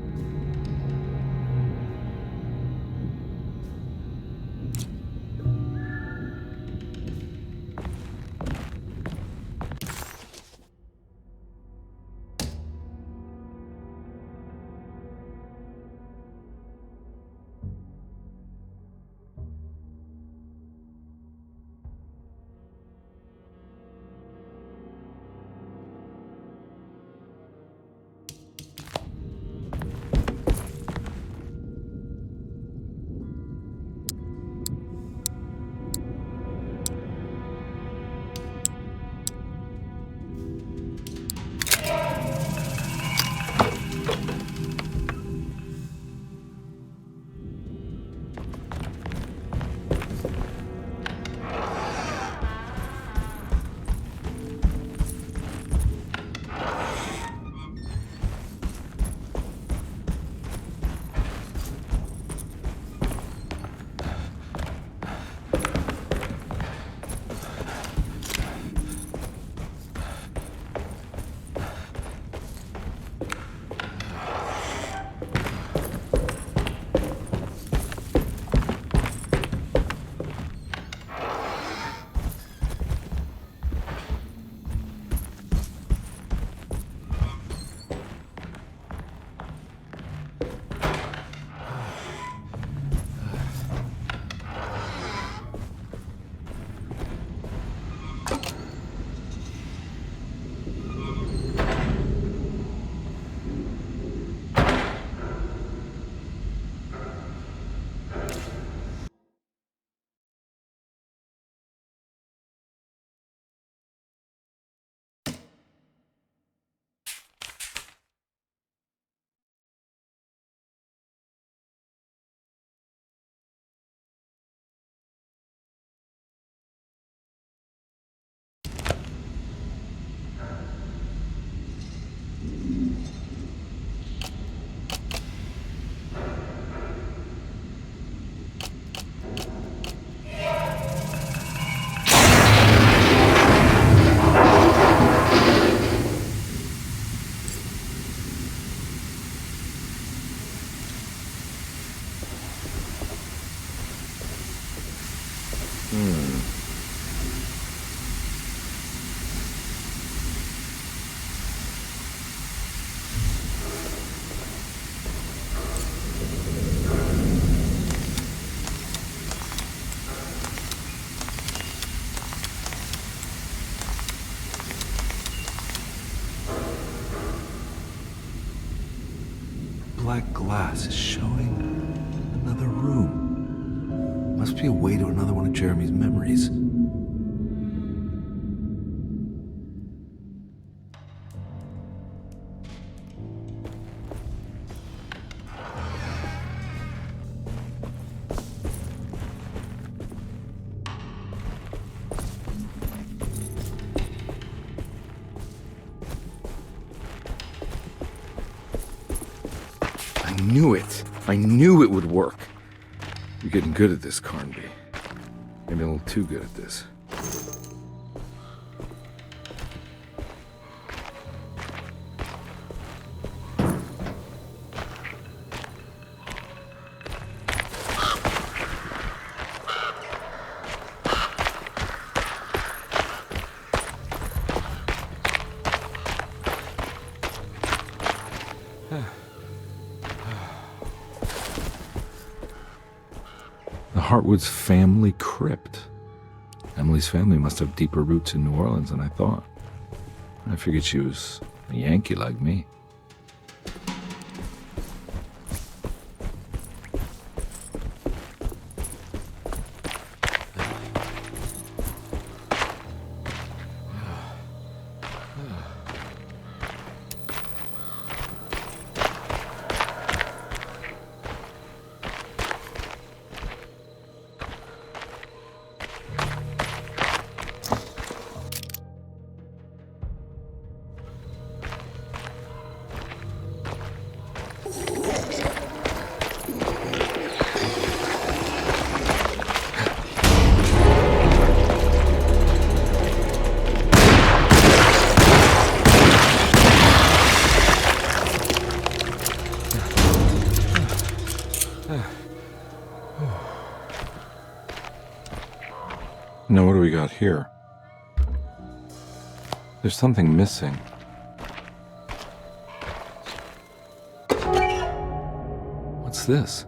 S2: black glass is showing another room. Must be a way to another one of Jeremy's memories. I knew it would work. You're getting good at this, Carnby. Maybe a little too good at this. Hartwood's family crypt. Emily's family must have deeper roots in New Orleans than I thought. I figured she was a Yankee like me. Now what do we got here? There's something missing. What's this?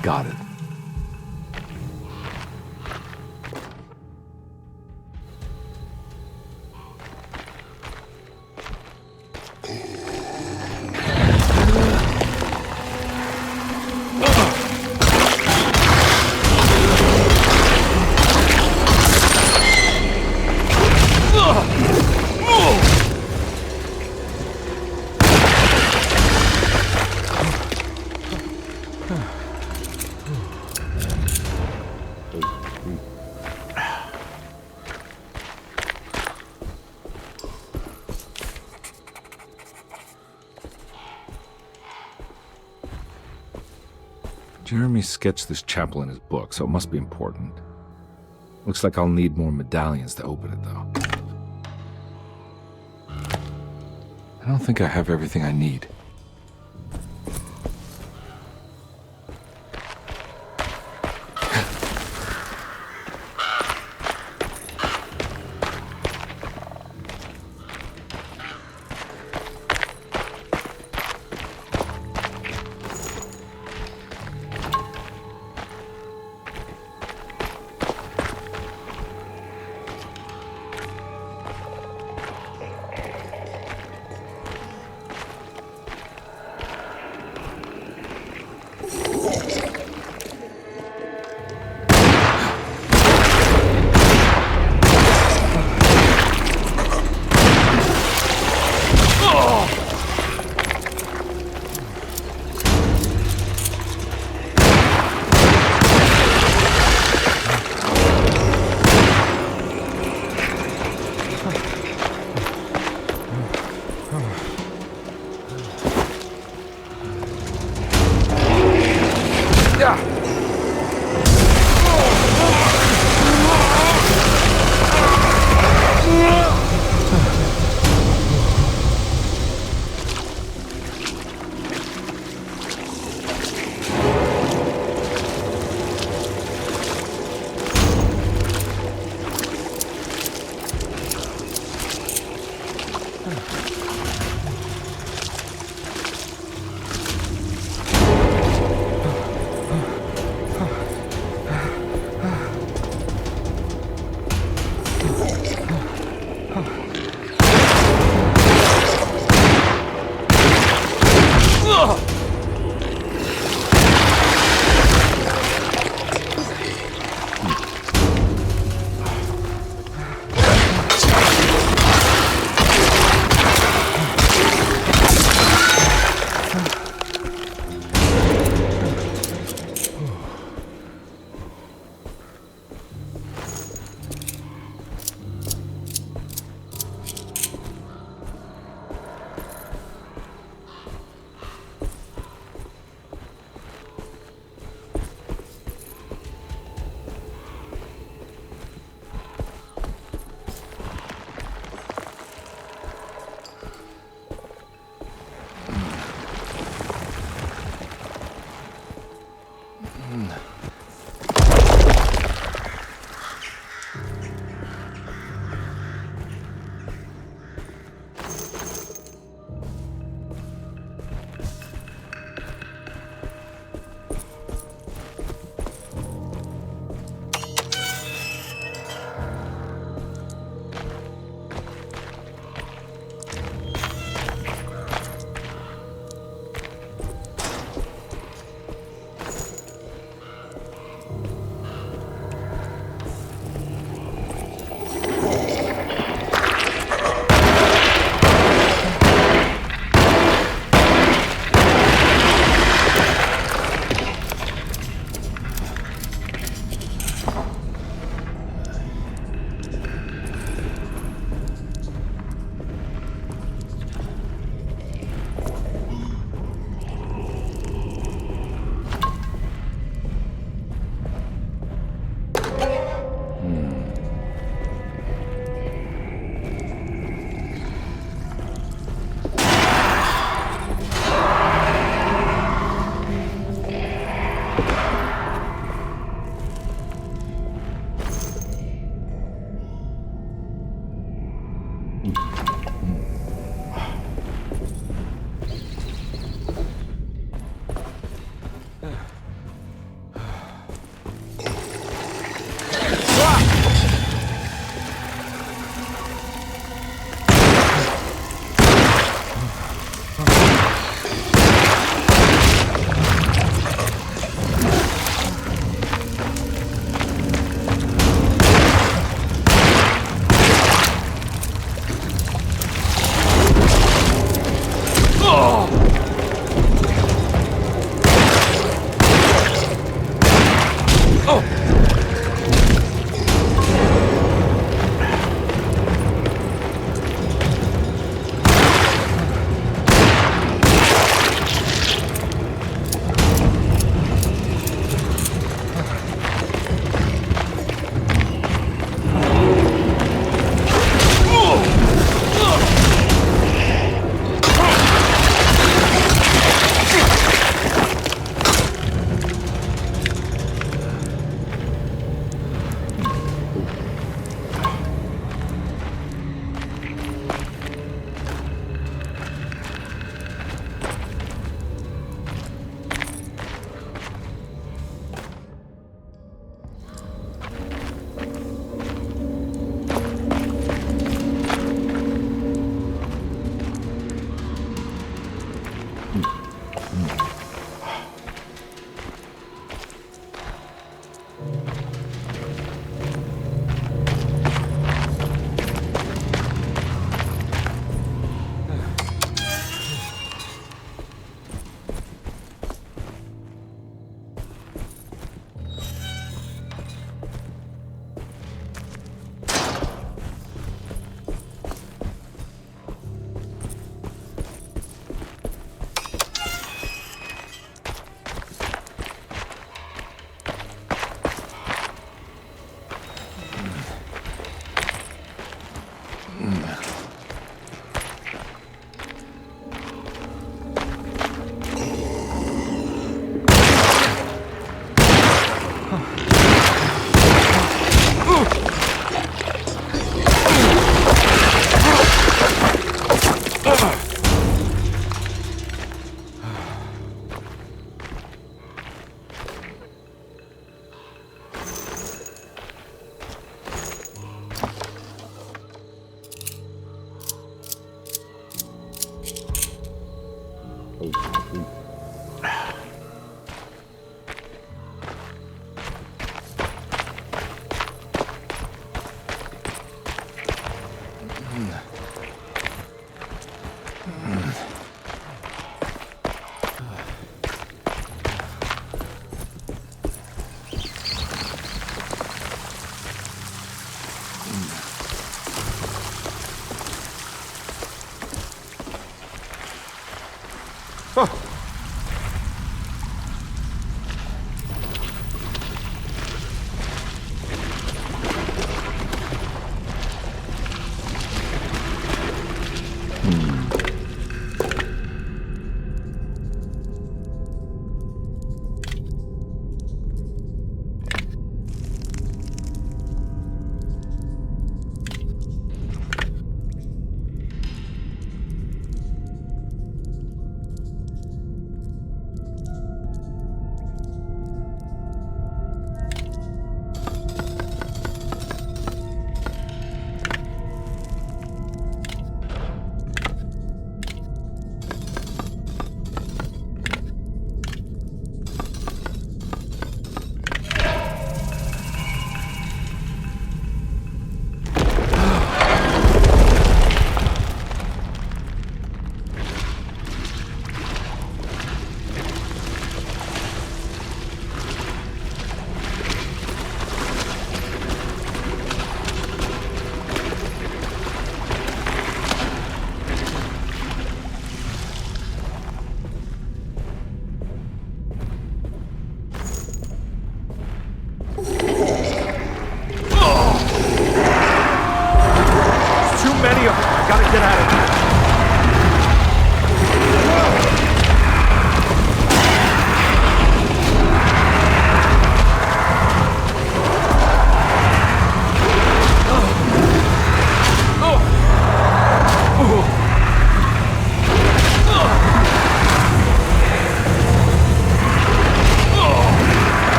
S2: Got it. Jeremy sketched this chapel in his book, so it must be important. Looks like I'll need more medallions to open it, though. I don't think I have everything I need.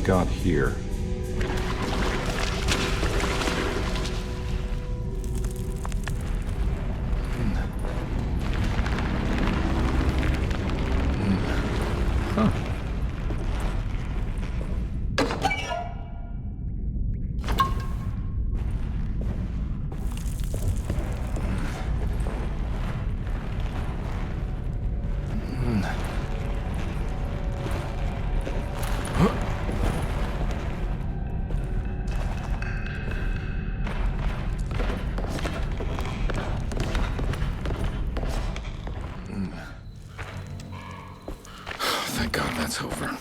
S2: got here? Huh. Thank God that's over.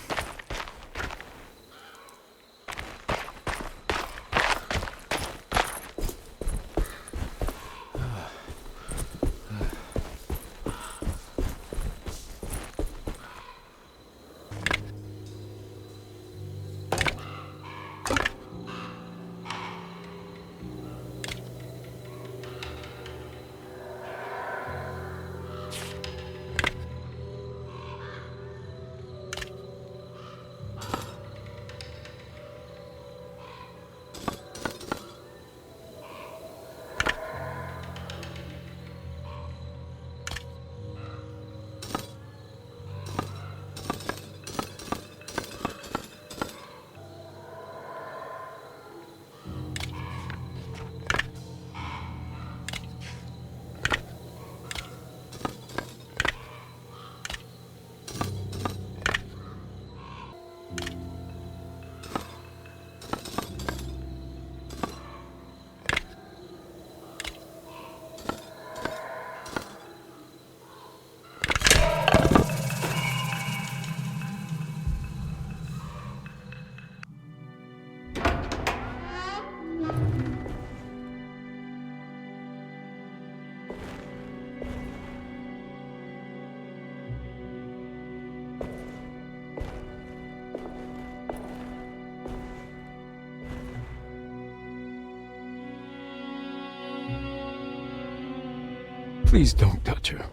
S2: Please don't touch her.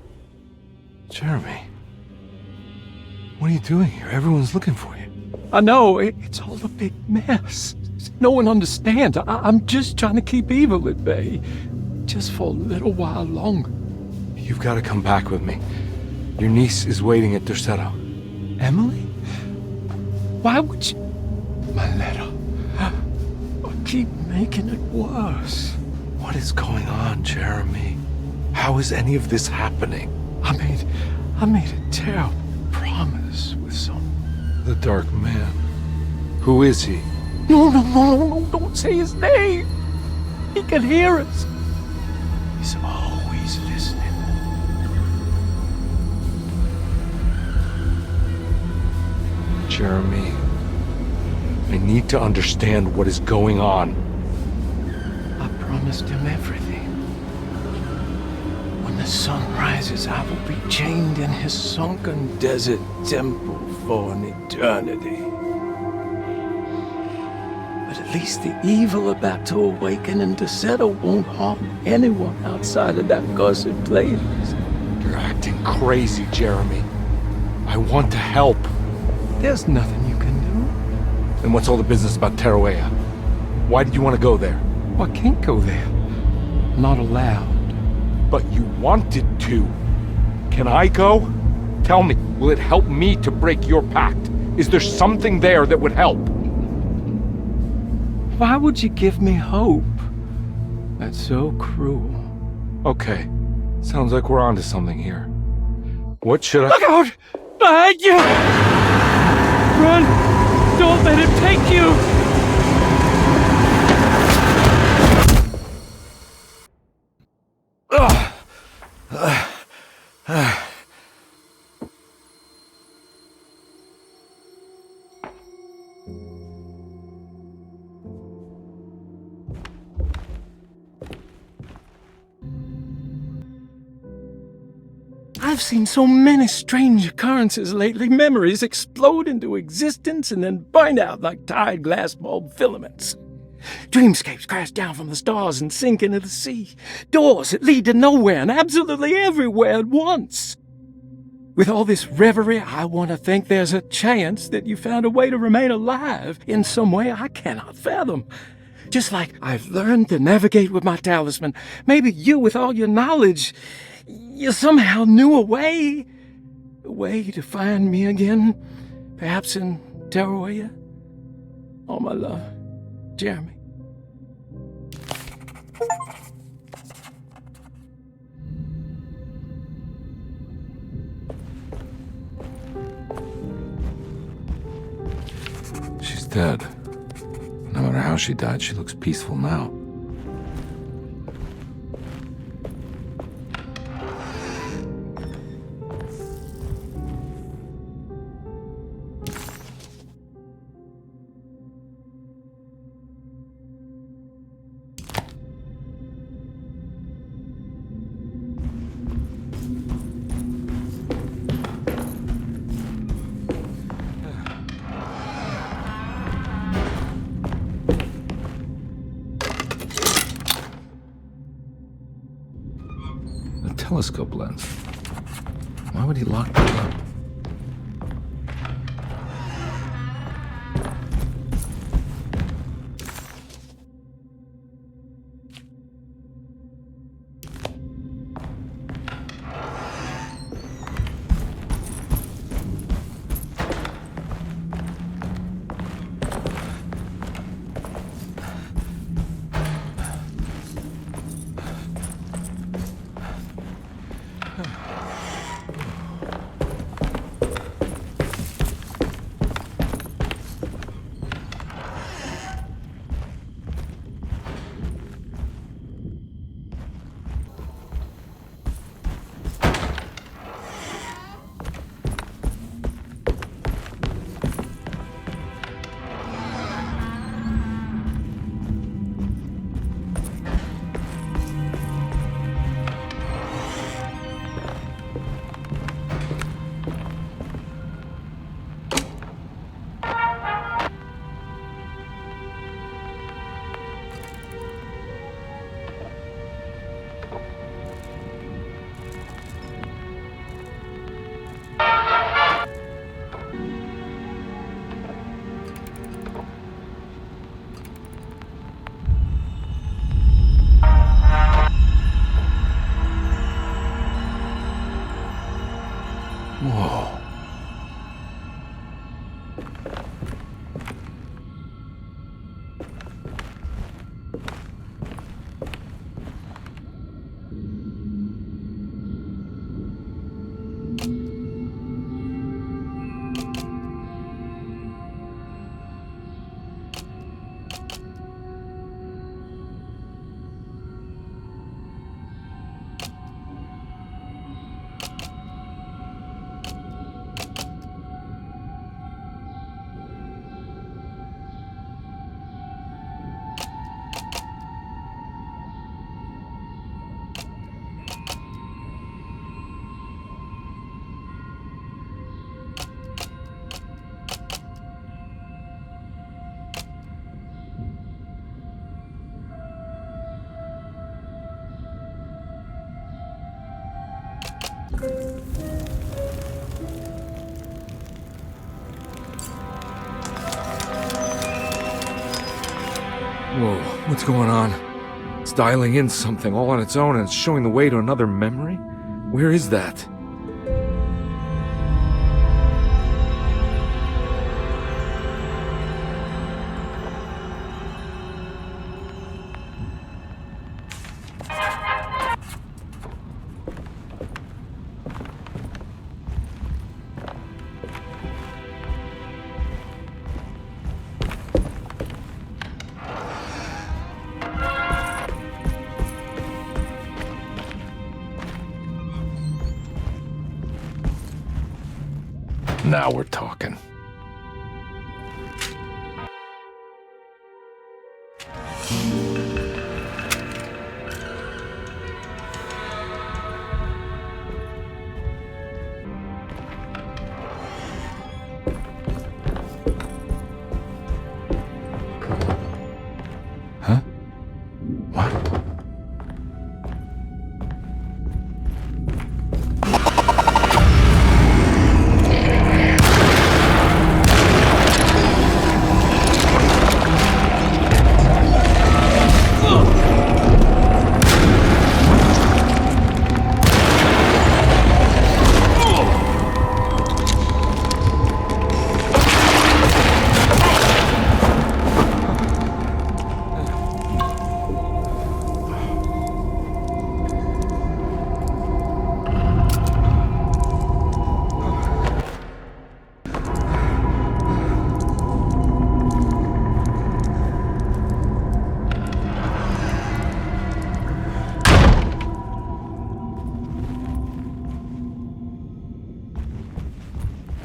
S2: Jeremy. What are you doing here? Everyone's looking for you.
S14: I know, it's all a big mess. No one understands. I'm just trying to keep evil at bay. Just for a little while longer.
S2: You've got to come back with me. Your niece is waiting at Derceto.
S14: Emily? Why would you... My letter. I keep making it worse.
S2: What is going on, Jeremy? How is any of this happening?
S14: I made a terrible promise with some...
S2: The Dark Man. Who is he?
S14: No, don't say his name. He can hear us. He's always listening.
S2: Jeremy, I need to understand what is going on.
S14: I promised him everything. When the sun rises, I will be chained in his sunken desert temple for an eternity. But at least the evil about to awaken in Derceto won't harm anyone outside of that cursed place.
S2: You're acting crazy, Jeremy. I want to help.
S14: There's nothing you can do.
S2: Then what's all the business about Tarawea? Why did you want to go there?
S14: I can't go there. I'm not allowed.
S2: But you wanted to. Can I go? Tell me, will it help me to break your pact? Is there something there that would help?
S14: Why would you give me hope? That's so cruel.
S2: Okay, sounds like we're onto something here. What should I—
S14: Look out! Behind you! Run! Don't let him take you! I've seen so many strange occurrences lately. Memories explode into existence and then burn out like tired glass bulb filaments. Dreamscapes crash down from the stars and sink into the sea. Doors that lead to nowhere and absolutely everywhere at once. With all this reverie, I want to think there's a chance that you found a way to remain alive in some way I cannot fathom. Just like I've learned to navigate with my talisman. Maybe you, with all your knowledge, you somehow knew a way to find me again. Perhaps in Teruya. All my love, Jeremy.
S2: She's dead. No matter how she died, she looks peaceful now. Telescope lens. Why would he lock that up? Whoa. Whoa, what's going on? It's dialing in something all on its own and it's showing the way to another memory? Where is that? Now we're talking. Huh? What?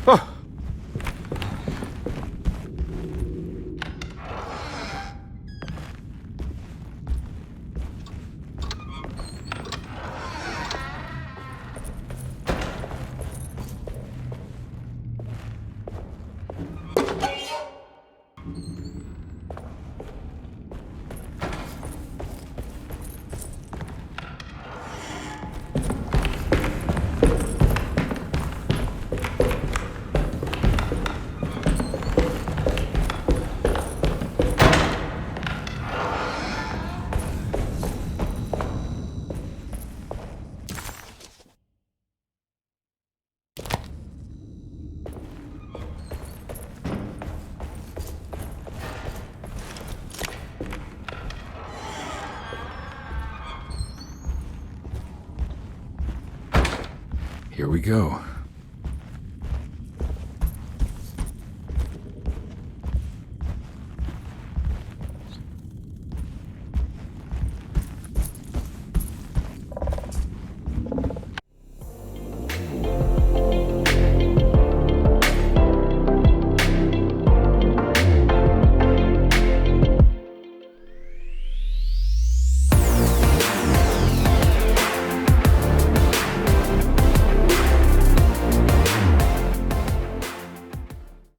S2: Oh. Here we go.